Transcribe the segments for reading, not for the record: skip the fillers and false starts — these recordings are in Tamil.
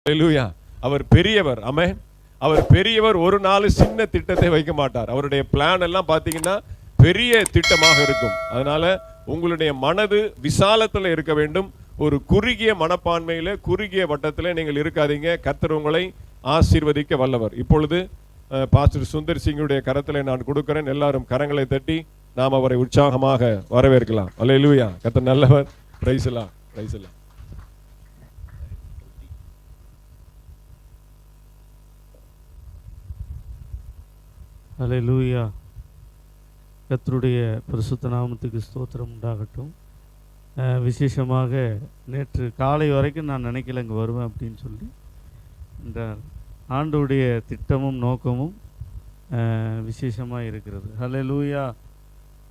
ஹல்லேலூயா. அவர் பெரியவர். ஆமென். அவர் பெரியவர். ஒரு நாள் சின்ன திட்டத்தை வைக்க மாட்டார். அவருடைய பிளான் எல்லாம் பார்த்தீங்கன்னா பெரிய திட்டமாக இருக்கும். அதனால உங்களுடைய மனது விசாலத்தில் இருக்க வேண்டும். ஒரு குறுகிய மனப்பான்மையில, குறுகிய வட்டத்தில் நீங்கள் இருக்காதீங்க. கர்த்தர் உங்களை ஆசீர்வதிக்க வல்லவர். இப்பொழுது பாஸ்டர் சுந்தர் சிங்குடைய கரத்தில் நான் கொடுக்கிறேன். எல்லாரும் கரங்களை தட்டி நாம் அவரை உற்சாகமாக வரவேற்கலாம். அல்லேலூயா. கர்த்தர் நல்லவர். பிரைஸ் எல்லாம், பிரைஸ் எல்லாம். அல்லேலூயா. கர்த்தருடைய பரிசுத்த நாமத்துக்கு ஸ்தோத்திரம் உண்டாகட்டும். விசேஷமாக நேற்று காலை வரைக்கும் நான் நினைக்கல இங்கே வருவேன் அப்படின்னு சொல்லி. இந்த ஆண்டோடைய திட்டமும் நோக்கமும் விசேஷமாக இருக்கிறது. அல்லேலூயா.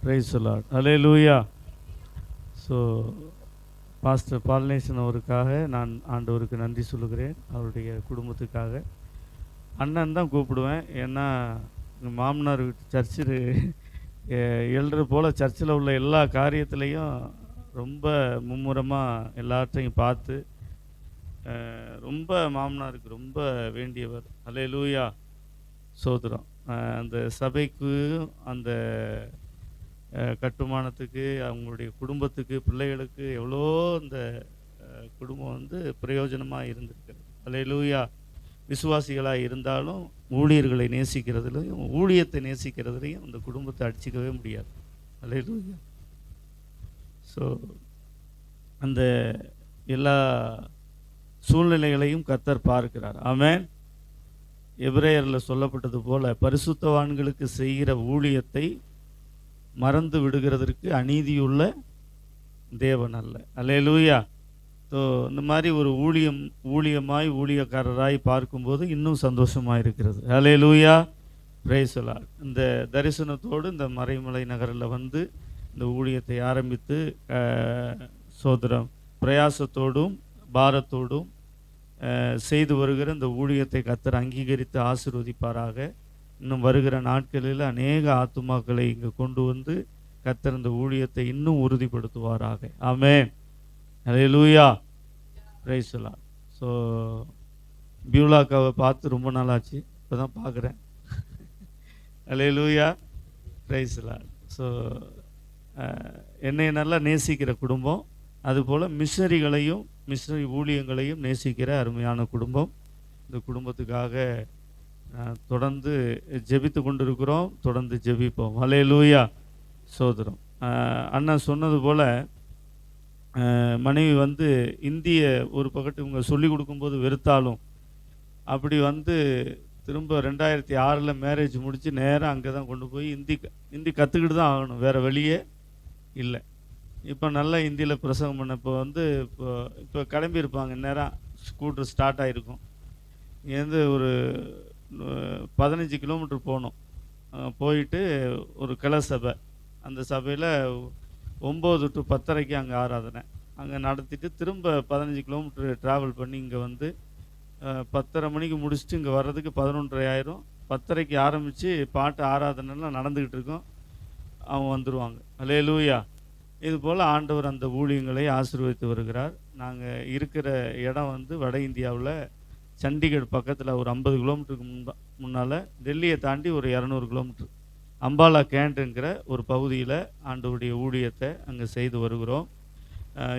Praise the lord. அல்லேலூயா. ஸோ பாஸ்டர் பால்நேசன் அவருக்காக நான் ஆண்டவருக்கு நன்றி சொல்லுகிறேன். அவருடைய குடும்பத்துக்காக அண்ணன் தான் கூப்பிடுவேன். ஏன்னா எங்கள் மாமனார் வீட்டு சர்ச்சு எழுற போல் சர்ச்சில் உள்ள எல்லா காரியத்துலேயும் ரொம்ப மும்முரமாக எல்லாத்தையும் பார்த்து ரொம்ப மாமனாருக்கு ரொம்ப வேண்டியவர். அல்லேலூயா. சோதரம் அந்த சபைக்கு, அந்த கட்டுமானத்துக்கு, அவங்களுடைய குடும்பத்துக்கு, பிள்ளைகளுக்கு எவ்வளோ அந்த குடும்பம் வந்து பிரயோஜனமாக இருந்திருக்கிறது. அல்லேலூயா. விசுவாசிகளாக இருந்தாலும் ஊழியர்களை நேசிக்கிறதுலையும் ஊழியத்தை நேசிக்கிறதுலையும் அந்த குடும்பத்தை அடிச்சிக்கவே முடியாது. அல்லேலூயா. ஸோ அந்த எல்லா சூழ்நிலைகளையும் கர்த்தர் பார்க்கிறார். ஆமென். எபிரேயரில் சொல்லப்பட்டது போல பரிசுத்தவான்களுக்கு செய்கிற ஊழியத்தை மறந்து விடுகிறதற்கு அநீதியுள்ள தேவன் அல்ல. அல்லேலூயா. ஸோ இந்த மாதிரி ஒரு ஊழியமாய் ஊழியக்காரராய் பார்க்கும்போது இன்னும் சந்தோஷமாக இருக்கிறது. அல்லேலூயா. Praise the lord. இந்த தரிசனத்தோடு இந்த மறைமலை நகரில் வந்து இந்த ஊழியத்தை ஆரம்பித்து சோதரம் பிரயாசத்தோடும் பாரத்தோடும் செய்து வருகிற இந்த ஊழியத்தை கர்த்தர் அங்கீகரித்து ஆசீர்வதிப்பாராக. இன்னும் வருகிற நாட்களில் அநேக ஆத்துமாக்களை இங்கே கொண்டு வந்து கர்த்தர் இந்த ஊழியத்தை இன்னும் உறுதிப்படுத்துவாராக. ஆமென். அல்லேலூயா. Praise the lord. ஸோ பியூலாக்காவை பார்த்து ரொம்ப நாள் ஆச்சு, இப்போ தான் பார்க்குறேன். அல்லேலூயா. Praise the lord. ஸோ என்னை நல்லா நேசிக்கிற குடும்பம், அதுபோல் மிஷனரி ஊழியங்களையும் நேசிக்கிற அருமையான குடும்பம். இந்த குடும்பத்துக்காக தொடர்ந்து ஜெபித்து கொண்டிருக்கிறோம், தொடர்ந்து ஜெபிப்போம். அல்லேலூயா. சோதரம் அண்ணன் சொன்னது போல் மனைவி வந்து இந்திய ஒரு பக்கத்து இவங்க சொல்லி கொடுக்கும்போது வெறுத்தாலும் அப்படி வந்து திரும்ப 2006 மேரேஜ் முடித்து நேராக அங்கே தான் கொண்டு போய் ஹிந்தி கற்றுக்கிட்டு தான் ஆகணும், வேறு வழியே இல்லை. இப்போ நல்லா ஹிந்தியில் பிரசங்கம் பண்ண இப்போ கிளம்பியிருப்பாங்க. நேராக ஸ்கூட்டர் ஸ்டார்ட் ஆகிருக்கும். இங்கேருந்து ஒரு 15 கிலோமீட்டர் போகணும். போயிட்டு ஒரு கிளை சபை, அந்த சபையில் 9 to 10:30 அங்கே ஆராதனை அங்கே நடத்திட்டு திரும்ப 15 கிலோமீட்டர் ட்ராவல் பண்ணி இங்கே வந்து 10:30 மணிக்கு முடிச்சுட்டு இங்கே வர்றதுக்கு 11:30 ஆயிரும். 10:30 ஆரம்பித்து பாட்டு ஆராதனைலாம் நடந்துக்கிட்டு இருக்கோம், அவங்க வந்துடுவாங்க. அல்லேலூயா. இதுபோல் ஆண்டவர் அந்த ஊழியங்களை ஆசீர்வதித்து வருகிறார். நாங்கள் இருக்கிற இடம் வந்து வட இந்தியாவில் சண்டிகர் பக்கத்தில் ஒரு 50 கிலோமீட்டருக்கு முன்னால், டெல்லியை தாண்டி ஒரு 200 கிலோமீட்டர் அம்பாலா கேண்ட்ங்கிற ஒரு பகுதியில் ஆண்டவருடைய ஊழியத்தை அங்கே செய்து வருகிறோம்.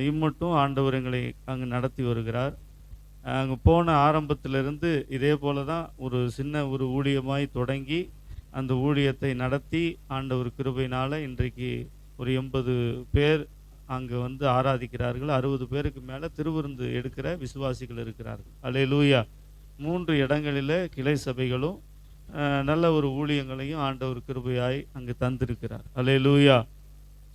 இம்மட்டும் ஆண்டவர் எங்களை அங்கே நடத்தி வருகிறார். அங்கே போன ஆரம்பத்திலிருந்து இதே போல தான் ஒரு சின்ன ஒரு ஊழியமாய் தொடங்கி அந்த ஊழியத்தை நடத்தி ஆண்டவர் கிருபையினால் இன்றைக்கு ஒரு 80 பேர் அங்கே வந்து ஆராதிக்கிறார்கள். 60 பேருக்கு மேலே திருவிருந்து எடுக்கிற விசுவாசிகள் இருக்கிறார்கள். அல்லேலூயா. 3 இடங்களில் கிளை சபைகளும் நல்ல ஒரு ஊழியங்களையும் ஆண்டவர் கிருபையாய் அங்கே தந்திருக்கிறார். அல்லேலூயா.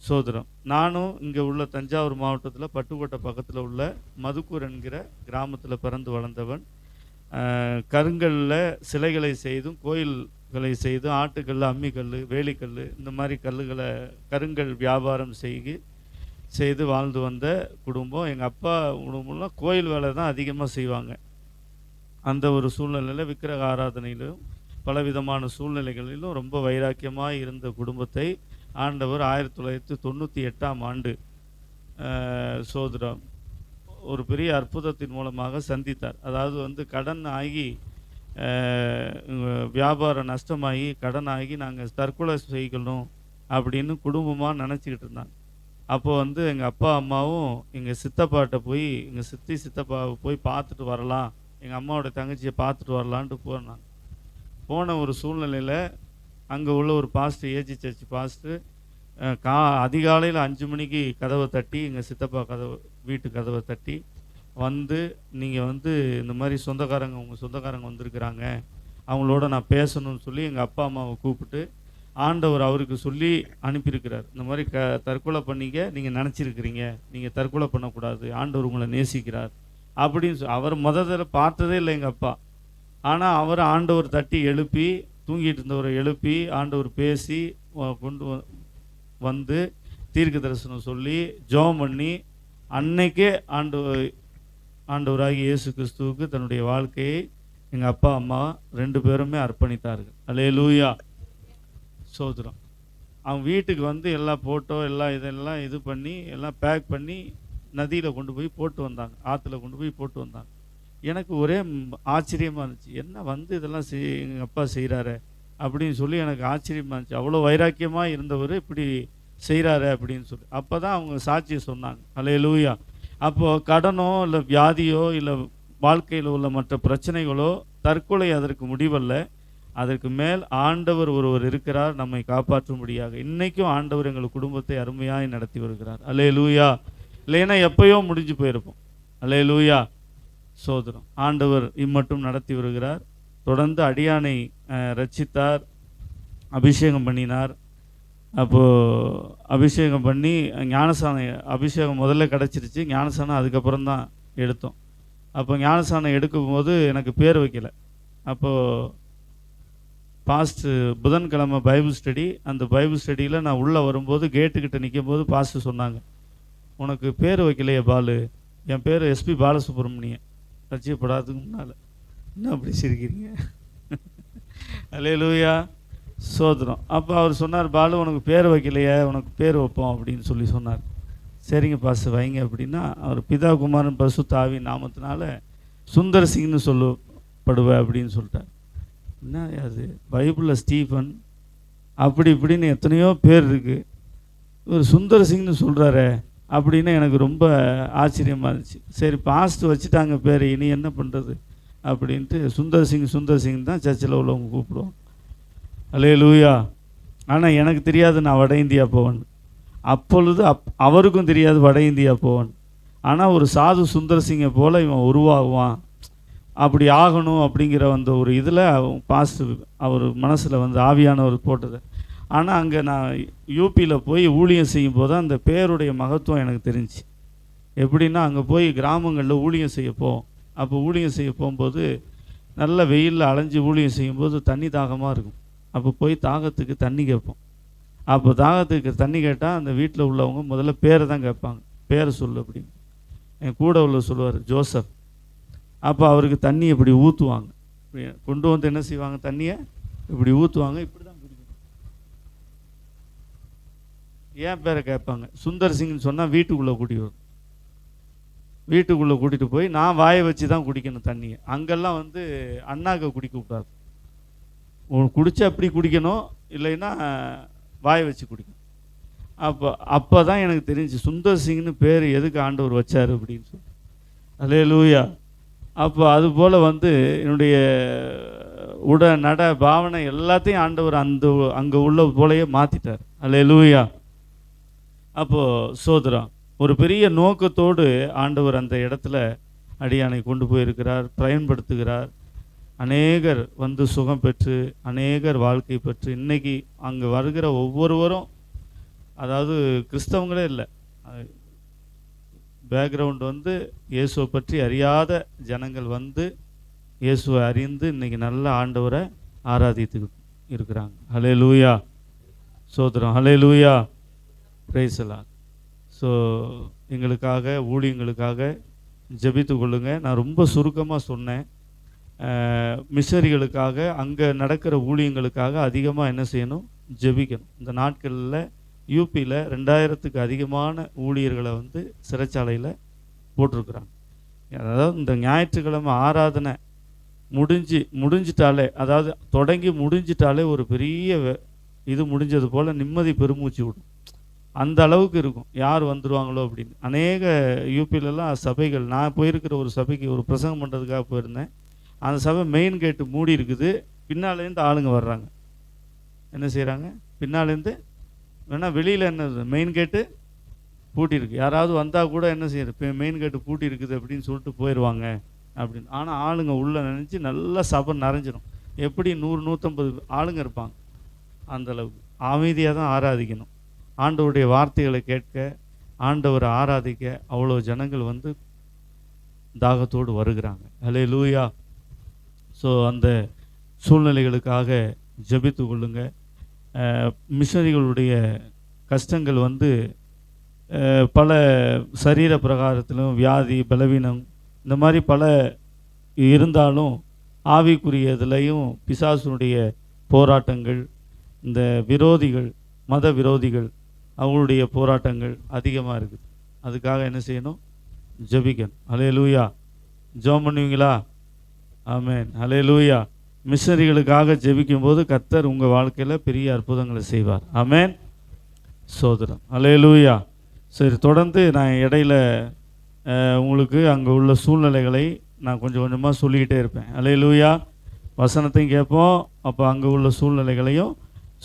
சோதரம் நானும் இங்கே உள்ள தஞ்சாவூர் மாவட்டத்தில் பட்டுக்கோட்டை பக்கத்தில் உள்ள மதுக்கூர் என்கிற கிராமத்தில் பிறந்து வளர்ந்தவன். கருங்கல்லில் சிலைகளை செய்தும் கோயில்களை செய்தும் ஆட்டுக்கல், அம்மிக்கல், வேலிக்கல் இந்த மாதிரி கல்லுகளை கருங்கல் வியாபாரம் செய்து வாழ்ந்து வந்த குடும்பம். எங்கள் அப்பா குடும்பம்லாம் கோயில் வேலை தான் அதிகமாக செய்வாங்க. அந்த ஒரு சூழ்நிலையில் விக்கிரக ஆராதனையிலும் பலவிதமான சூழ்நிலைகளிலும் ரொம்ப வைராக்கியமாக இருந்த குடும்பத்தை ஆண்டவர் 1998 சோதரம் ஒரு பெரிய அற்புதத்தின் மூலமாக சந்தித்தார். அதாவது வந்து கடன் ஆகி வியாபாரம் நஷ்டமாகி கடனாகி நாங்கள் தற்கொலை செய்யணும் அப்படின்னு குடும்பமாக நினச்சிக்கிட்டு இருந்தாங்க. அப்போ வந்து எங்கள் அப்பா அம்மாவும் எங்கள் சித்தப்பாட்ட போய் எங்கள் சித்தப்பாவை போய் பார்த்துட்டு வரலாம், எங்கள் அம்மாவோட தங்கச்சியை பார்த்துட்டு வரலான்ட்டு போனாங்க. போன ஒரு சூழ்நிலையில் அங்கே உள்ள ஒரு பாஸ்டர், ஏஜி சர்ச் பாஸ்டர், அதிகாலையில் 5 மணிக்கு கதவை தட்டி, எங்கள் சித்தப்பா வீட்டு கதவை தட்டி வந்து, நீங்கள் வந்து இந்த மாதிரி உங்கள் சொந்தக்காரங்க வந்திருக்கிறாங்க, அவங்களோட நான் பேசணும்னு சொல்லி எங்கள் அப்பா அம்மாவை கூப்பிட்டு ஆண்டவர் அவருக்கு சொல்லி அனுப்பியிருக்கிறார். இந்த மாதிரி தற்கொலை பண்ணிக்க நீங்கள் நினச்சிருக்கிறீங்க, நீங்கள் தற்கொலை பண்ணக்கூடாது, ஆண்டவர் உங்களை நேசிக்கிறார் அப்படின்னு அவர் முதல்ல பார்த்ததே இல்லை எங்கள் அப்பா. ஆனால் அவர் ஆண்டவர் தட்டி எழுப்பி, தூங்கிட்டு இருந்தவரை எழுப்பி ஆண்டவர் பேசி கொண்டு வந்து தீர்க்க தரிசனம் சொல்லி ஜெபம் பண்ணி அன்னைக்கே ஆண்டவராகிய இயேசு கிறிஸ்துவுக்கு தன்னுடைய வாழ்க்கையை எங்கள் அப்பா அம்மா 2 பேருமே அர்ப்பணித்தார்கள். அல்லேலூயா, சோதரம். அவங்க வீட்டுக்கு வந்து எல்லாம் போட்டோ இதெல்லாம் இது பண்ணி எல்லாம் பேக் பண்ணி நதியில் கொண்டு போய் போட்டு வந்தாங்க, ஆற்றுல கொண்டு போய் போட்டு வந்தாங்க. எனக்கு ஒரே ஆச்சரியமாக இருந்துச்சு, என்ன வந்து இதெல்லாம் எங்கள் அப்பா செய்கிறாரு அப்படின்னு சொல்லி எனக்கு ஆச்சரியமாக இருந்துச்சு. அவ்வளோ வைராக்கியமாக இருந்தவர் இப்படி செய்கிறாரு அப்படின்னு சொல்லி. அப்போ தான் அவங்க சாட்சியை சொன்னாங்க. அல்லேலூயா. அப்போது கடனோ இல்லை வியாதியோ இல்லை வாழ்க்கையில் உள்ள மற்ற பிரச்சனைகளோ தற்கொலை அதற்கு முடிவல்ல. அதற்கு மேல் ஆண்டவர் ஒருவர் இருக்கிறார் நம்மை காப்பாற்றும்படியாக. இன்றைக்கும் ஆண்டவர் எங்கள் குடும்பத்தை அருமையாக நடத்தி வருகிறார். அல்லேலூயா. இல்லைன்னா எப்பயோ முடிஞ்சு போயிருப்போம். அல்லேலூயா, சோதரம். ஆண்டவர் இம்மட்டும் நடத்தி வருகிறார். தொடர்ந்து அடியானை ரட்சித்தார், அபிஷேகம் பண்ணினார். அப்போது அபிஷேகம் பண்ணி ஞானசானம் அபிஷேகம் முதல்ல கிடச்சிருச்சு, ஞானசானம் அதுக்கப்புறம் தான் எடுத்தோம். அப்போ ஞானசானம் எடுக்கும்போது எனக்கு பேர் வைக்கலை. அப்போது பாஸ்ட்டு புதன்கிழமை பைபிள் ஸ்டடி, அந்த பைபிள் ஸ்டடியில் நான் உள்ளே வரும்போது கேட்டுக்கிட்ட நிற்கும் போது பாஸ்ட்டு சொன்னாங்க, உனக்கு பேர் வைக்கலையே பாலு, என் பேர் எஸ்பி பாலசுப்ரமணியன், ரட்சிக்கப்படாததுக்கு முன்னால். என்ன அப்படி சிரிக்கிறீங்க? அல்லேலூயா, சோதரம். அப்போ அவர் சொன்னார், பாலு உனக்கு பேர் வைக்கலையே, உனக்கு பேர் வைப்போம் அப்படின்னு சொல்லி சொன்னார். சரிங்க பாஸ்டர் வைங்க அப்படின்னா, அவர் பிதா குமாரன் பரிசுத்த ஆவியின் நாமத்தினால சுந்தர் சிங்னு சொல்லப்படுவேன் அப்படின்னு சொல்லிட்டார். என்ன அது பைபிளில் ஸ்டீஃபன் அப்படி இப்படின்னு எத்தனையோ பேர் இருக்குது, ஒரு சுந்தர் சிங்னு சொல்கிறாரு அப்படின்னு எனக்கு ரொம்ப ஆச்சரியமாக இருந்துச்சு. சரி பாஸ்ட் வச்சுட்டாங்க பேர், இனி என்ன பண்ணுறது அப்படின்ட்டு சுந்தர் சிங் தான் சர்ச்சில் உள்ளவங்க கூப்பிடுவோம். அல்லேலூயா. ஆனால் எனக்கு தெரியாது நான் வட இந்தியா போவேன். அப்பொழுது அவருக்கும் தெரியாது வட இந்தியா போவேன். ஆனால் ஒரு சாது சுந்தர் சிங்கை போல் இவன் உருவாகுவான், அப்படி ஆகணும் அப்படிங்கிற அந்த ஒரு இதில் பாஸ்ட் அவர் மனசில் வந்து ஆவியானவர் போட்டது. ஆனால் அங்கே நான் யூபியில் போய் ஊழியம் செய்யும் போது அந்த பேருடைய மகத்துவம் எனக்கு தெரிஞ்சு. எப்படின்னா அங்கே போய் கிராமங்களில் ஊழியம் செய்யப்போம். அப்போ ஊழியம் செய்ய போகும்போது நல்ல வெயிலில் அலைஞ்சி ஊழியம் செய்யும்போது தண்ணி தாகமாக இருக்கும். அப்போ போய் தாகத்துக்கு தண்ணி கேட்போம். அப்போ தாகத்துக்கு தண்ணி கேட்டால் அந்த வீட்டில் உள்ளவங்க முதல்ல பேரை தான் கேட்பாங்க, பேரை சொல்லு அப்படின்னு. என் கூட உள்ள சொல்லுவார் ஜோசப். அப்போ அவருக்கு தண்ணி இப்படி ஊற்றுவாங்க, கொண்டு வந்து என்ன செய்வாங்க, தண்ணியை இப்படி ஊற்றுவாங்க, இப்படி தான் குடிக்கணும். ஏன் பேரை கேட்பாங்க. சுந்தர் சிங்னு சொன்னால் வீட்டுக்குள்ளே கூட்டிட்டு வரும், வீட்டுக்குள்ளே கூட்டிகிட்டு போய் நான் வாயை வச்சு தான் குடிக்கணும் தண்ணியை. அங்கெல்லாம் வந்து அண்ணாக்க குடிக்க கூடாது, குடித்தா அப்படி குடிக்கணும், இல்லைன்னா வாயை வச்சு குடிக்கணும். அப்போ தான் எனக்கு தெரிஞ்சு சுந்தர் சிங்னு பேர் எதுக்கு ஆண்டவர் வச்சார் அப்படின்னு சொல்லி. அல்லேலூயா. அப்போ அதுபோல் வந்து என்னுடைய நட பாவனை எல்லாத்தையும் ஆண்டவர் அங்கே உள்ள போலையே மாற்றிட்டார். அல்லேலூயா. அப்போது சோதரா ஒரு பெரிய நோக்கத்தோடு ஆண்டவர் அந்த இடத்துல அடியானை கொண்டு போயிருக்கிறார், பயன்படுத்துகிறார். அநேகர் வந்து சுகம் பெற்று, அநேகர் வாழ்க்கை பெற்று, இன்றைக்கி அங்கே வருகிற ஒவ்வொருவரும், அதாவது கிறிஸ்தவங்களே இல்லை, பேக்ரவுண்ட் வந்து இயேசுவை பற்றி அறியாத ஜனங்கள் வந்து இயேசுவை அறிந்து இன்றைக்கி நல்ல ஆண்டவரை ஆராதித்து இருக்கிறாங்க. ஹல்லேலூயா, சோதரம். ஹல்லேலூயா, பிரைஸ் தி லார்ட். ஸோ எங்களுக்காக ஊழியங்களுக்காக ஜெபித்து கொள்ளுங்கள். நான் ரொம்ப சுருக்கமாக சொன்னேன். மிஷனரிகளுக்காக அங்கே நடக்கிற ஊழியங்களுக்காக அதிகமாக என்ன செய்யணும், ஜெபிக்கணும். இந்த நாட்களில் யூபியில் 2000க்கு அதிகமான ஊழியர்களை வந்து சிறைச்சாலையில் போட்டிருக்கிறாங்க. அதாவது இந்த ஞாயிற்றுக்கிழமை ஆராதனை முடிஞ்சிட்டாலே, அதாவது தொடங்கி முடிஞ்சிட்டாலே ஒரு பெரிய இது முடிஞ்சது போல் நிம்மதி பெருமூச்சு விடும். அந்த அளவுக்கு இருக்கும், யார் வந்துடுவாங்களோ அப்படின்னு. அநேக யூபிலெலாம் சபைகள், நான் போயிருக்கிற ஒரு சபைக்கு ஒரு பிரசங்கம் பண்ணுறதுக்காக போயிருந்தேன். அந்த சபை மெயின் கேட்டு மூடி இருக்குது, பின்னாலேருந்து ஆளுங்க வர்றாங்க. என்ன செய்கிறாங்க, பின்னாலேருந்து வேணால் வெளியில் என்ன மெயின் கேட்டு பூட்டியிருக்கு, யாராவது வந்தால் கூட என்ன செய்யுது, இப்போ மெயின் கேட்டு பூட்டி இருக்குது அப்படின்னு சொல்லிட்டு போயிடுவாங்க அப்படின்னு. ஆனால் ஆளுங்க உள்ளே நினச்சி நல்லா சபை நிறைஞ்சிடும். எப்படி 100-150 ஆளுங்க இருப்பாங்க. அந்தளவுக்கு அமைதியாக தான் ஆராதிக்கணும். ஆண்டவருடைய வார்த்தைகளை கேட்க, ஆண்டவரை ஆராதிக்க அவ்வளோ ஜனங்கள் வந்து தாகத்தோடு வருகிறாங்க. அல்லேலூயா. ஸோ அந்த சூழ்நிலைகளுக்காக ஜெபித்து கொள்ளுங்க. மிஷனரிகளுடைய கஷ்டங்கள் வந்து பல சரீர பிரகாரத்திலும் வியாதி, பலவீனம், இந்த மாதிரி பல இருந்தாலும் ஆவிக்குரிய இதுலேயும் பிசாசுனுடைய போராட்டங்கள், இந்த விரோதிகள், மத விரோதிகள், அவங்களுடைய போராட்டங்கள் அதிகமாக இருக்குது. அதுக்காக என்ன செய்யணும், ஜெபிக்கணும். அல்லேலூயா. ஜெபம் பண்ணுவீங்களா? ஆமென். அல்லேலூயா. மிஷனரிகளுக்காக ஜெபிக்கும்போது கர்த்தர் உங்கள் வாழ்க்கையில் பெரிய அற்புதங்களை செய்வார். ஆமென். சோதரம். அல்லேலூயா. சரி, தொடர்ந்து நான் இடையில உங்களுக்கு அங்கே உள்ள சூழ்நிலைகளை நான் கொஞ்சம் கொஞ்சமாக சொல்லிக்கிட்டே இருப்பேன். அல்லேலூயா. வசனத்தையும் கேட்போம், அப்போ அங்கே உள்ள சூழ்நிலைகளையும்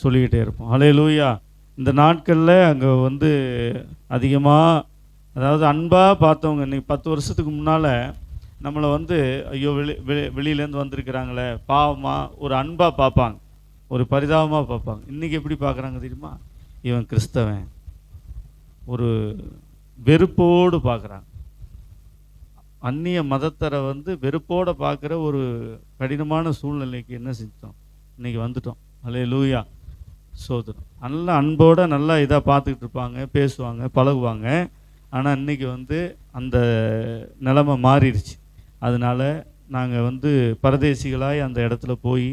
சொல்லிக்கிட்டே இருப்போம். அல்லேலூயா. இந்த நாட்களில் அங்கே வந்து அதிகமாக, அதாவது அன்பாக பார்த்தவங்க, இன்றைக்கி 10 வருஷத்துக்கு முன்னால் நம்மளை வந்து ஐயோ வெளியிலேருந்து வந்திருக்கிறாங்களே பாவமாக ஒரு அன்பாக பார்ப்பாங்க, ஒரு பரிதாபமாக பார்ப்பாங்க. இன்றைக்கி எப்படி பார்க்குறாங்க தெரியுமா? இவன் கிறிஸ்தவன், ஒரு வெறுப்போடு பார்க்குறாங்க. அந்நிய மதத்தரை வந்து வெறுப்போடு பார்க்குற ஒரு கடினமான சூழ்நிலைக்கு என்ன செஞ்சோம், இன்றைக்கி வந்துட்டோம். அல்லேலூயா. சோதரம். நல்லா அன்போடு நல்லா இதாக பார்த்துக்கிட்டு இருப்பாங்க, பேசுவாங்க, பழகுவாங்க. ஆனால் இன்றைக்கி வந்து அந்த நிலைமை மாறிடுச்சு. அதனால் நாங்கள் வந்து பரதேசிகளாய் அந்த இடத்துல போய்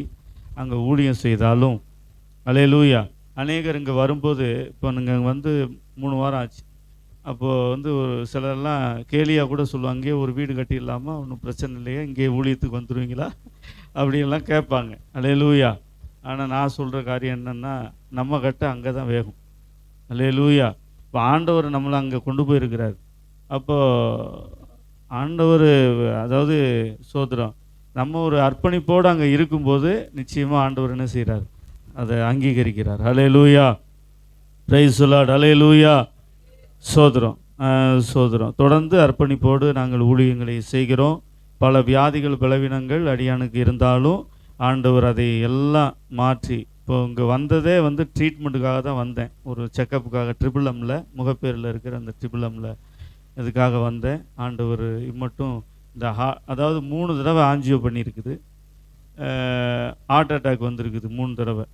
அங்கே ஊழியம் செய்தாலும், அல்லேலூயா, அநேகர் இங்கே வரும்போது, இப்போ நீங்கள் வந்து 3 வாரம் ஆச்சு, அப்போது வந்து ஒரு சிலரெல்லாம் கேலியாக கூட சொல்லுவாங்க, அங்கேயே ஒரு வீடு கட்டிடலாமா, ஒன்றும் பிரச்சனை இல்லையா, இங்கேயே ஊழியத்துக்கு வந்துடுவீங்களா அப்படின்லாம் கேட்பாங்க. அல்லேலூயா. ஆனால் நான் சொல்கிற காரியம் என்னென்னா, நம்ம கட்ட அங்கே தான் வேகும். அல்லேலூயா. இப்போ ஆண்டவர் நம்மளை அங்கே கொண்டு போயிருக்கிறார். அப்போது ஆண்டவர், அதாவது சோதரம், நம்ம ஒரு அர்ப்பணிப்போடு அங்கே இருக்கும்போது நிச்சயமாக ஆண்டவர் என்ன செய்கிறார், அதை அங்கீகரிக்கிறார். அல்லேலூயா. Praise the lord. அல்லேலூயா. சோதரம். சோதரம். தொடர்ந்து அர்ப்பணிப்போடு நாங்கள் ஊழியங்களை செய்கிறோம். பல வியாதிகள், பலவீனங்கள் அடியானுக்கு இருந்தாலும் ஆண்டவர் அதை எல்லாம் மாற்றி, இப்போ இங்கே வந்ததே வந்து ட்ரீட்மெண்ட்டுக்காக தான் வந்தேன், ஒரு செக்கப்புக்காக, ட்ரிபிள் எம்மில், முகப்பேரில் இருக்கிற அந்த ட்ரிபிள் எம்மில் இதுக்காக வந்தேன். ஆண்டவர் மட்டும் இந்த அதாவது 3 தடவை ஆஞ்சியோ பண்ணியிருக்குது, ஹார்ட் அட்டாக் வந்திருக்குது 3 தடவை.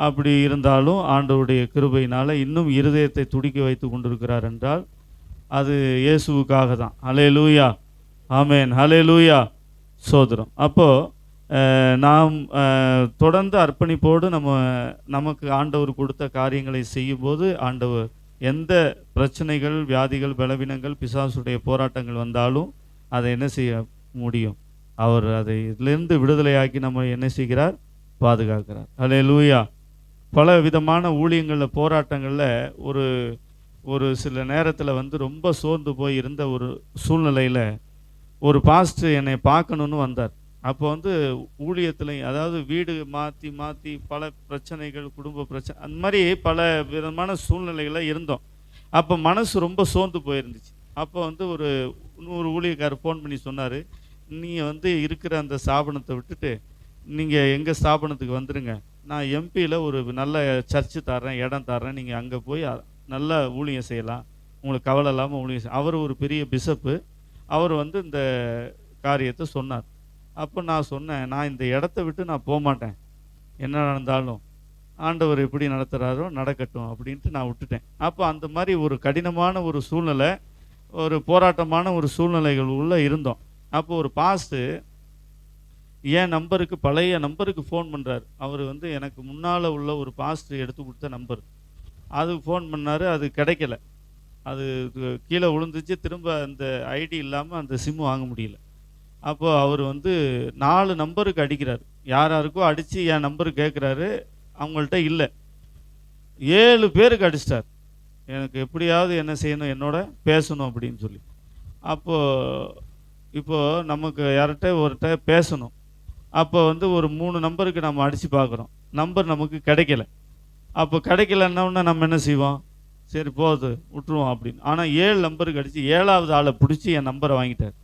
அப்படி இருந்தாலும் ஆண்டவருடைய கிருபையினால் இன்னும் இருதயத்தை துடிக்க வைத்து கொண்டிருக்கிறார் என்றால் அது இயேசுவுக்காக தான். அல்லேலூயா. ஆமென். அல்லேலூயா. சோதரம். அப்போது நாம் தொடர்ந்து அர்ப்பணிப்போடு நமக்கு ஆண்டவர் கொடுத்த காரியங்களை செய்யும்போது, ஆண்டவர் எந்த பிரச்சனைகள், வியாதிகள், பலவீனங்கள், பிசாசுடைய போராட்டங்கள் வந்தாலும் அதை என்ன செய்ய முடியும், அவர் அதை இதிலிருந்து விடுதலையாக்கி நம்ம என்ன செய்கிறார், பாதுகாக்கிறார். அல்லேலூயா. பல விதமான ஊழியங்களில், போராட்டங்களில் ஒரு சில நேரத்தில் வந்து ரொம்ப சோர்ந்து போய் இருந்த ஒரு சூழ்நிலையில் ஒரு பாஸ்டர் என்னை பார்க்கணுன்னு வந்தார். அப்போ வந்து ஊழியத்தில், அதாவது வீடு மாற்றி மாற்றி பல பிரச்சனைகள், குடும்ப பிரச்சனை, அந்த மாதிரி பல விதமான சூழ்நிலைகளில் இருந்தோம். அப்போ மனசு ரொம்ப சோர்ந்து போயிருந்துச்சு. அப்போ வந்து இன்னொரு ஊழியக்காரர் ஃபோன் பண்ணி சொன்னார், நீங்கள் வந்து இருக்கிற அந்த ஸ்தாபனத்தை விட்டுட்டு நீங்கள் எங்கள் ஸ்தாபனத்துக்கு வந்துடுங்க, நான் எம்பியில் ஒரு நல்ல சர்ச்சு தர்றேன், இடம் தர்றேன், நீங்கள் அங்கே போய் நல்லா ஊழியம் செய்யலாம், உங்களுக்கு கவலை இல்லாமல் ஊழியம் செய்ய. அவர் ஒரு பெரிய பிஷப்பு, அவர் வந்து இந்த காரியத்தை சொன்னார். அப்போ நான் சொன்னேன், நான் இந்த இடத்த விட்டு நான் போக மாட்டேன், என்ன நடந்தாலும் ஆண்டவர் எப்படி நடத்துகிறாரோ நடக்கட்டும் அப்படின்ட்டு நான் விட்டுட்டேன். அப்போ அந்த மாதிரி ஒரு கடினமான ஒரு சூழ்நிலை, ஒரு போராட்டமான ஒரு சூழ்நிலைகள் உள்ளே இருந்தோம். அப்போ ஒரு பாஸ்டர் என் நம்பருக்கு, பழைய நம்பருக்கு ஃபோன் பண்ணுறாரு. அவர் வந்து எனக்கு முன்னால் உள்ள ஒரு பாஸ்டர் எடுத்து கொடுத்த நம்பர், அதுக்கு ஃபோன் பண்ணார், அது கிடைக்கல. அது கீழே விழுந்துச்சு. திரும்ப அந்த ஐடி இல்லாமல் அந்த சிம்மு வாங்க முடியல. அப்போ அவர் வந்து 4 நம்பருக்கு அடிக்கிறார். யாருக்கோ அடித்து என் நம்பரு கேட்குறாரு. அவங்கள்ட்ட இல்லை. 7 பேருக்கு அடிச்சிட்டார். எனக்கு எப்படியாவது என்ன செய்யணும், என்னோட பேசணும் அப்படின்னு சொல்லி. இப்போது நமக்கு யார்கிட்ட ஒருகிட்ட பேசணும். அப்போ வந்து ஒரு 3 நம்பருக்கு நம்ம அடித்து பார்க்குறோம். நம்பர் நமக்கு கிடைக்கல. அப்போ கிடைக்கலன்னொன்னே நம்ம என்ன செய்வோம், சரி போகுது விட்டுருவோம் அப்படின்னு. ஆனால் 7 நம்பருக்கு அடித்து 7வது ஆளை பிடிச்சி என் நம்பரை வாங்கிட்டார்.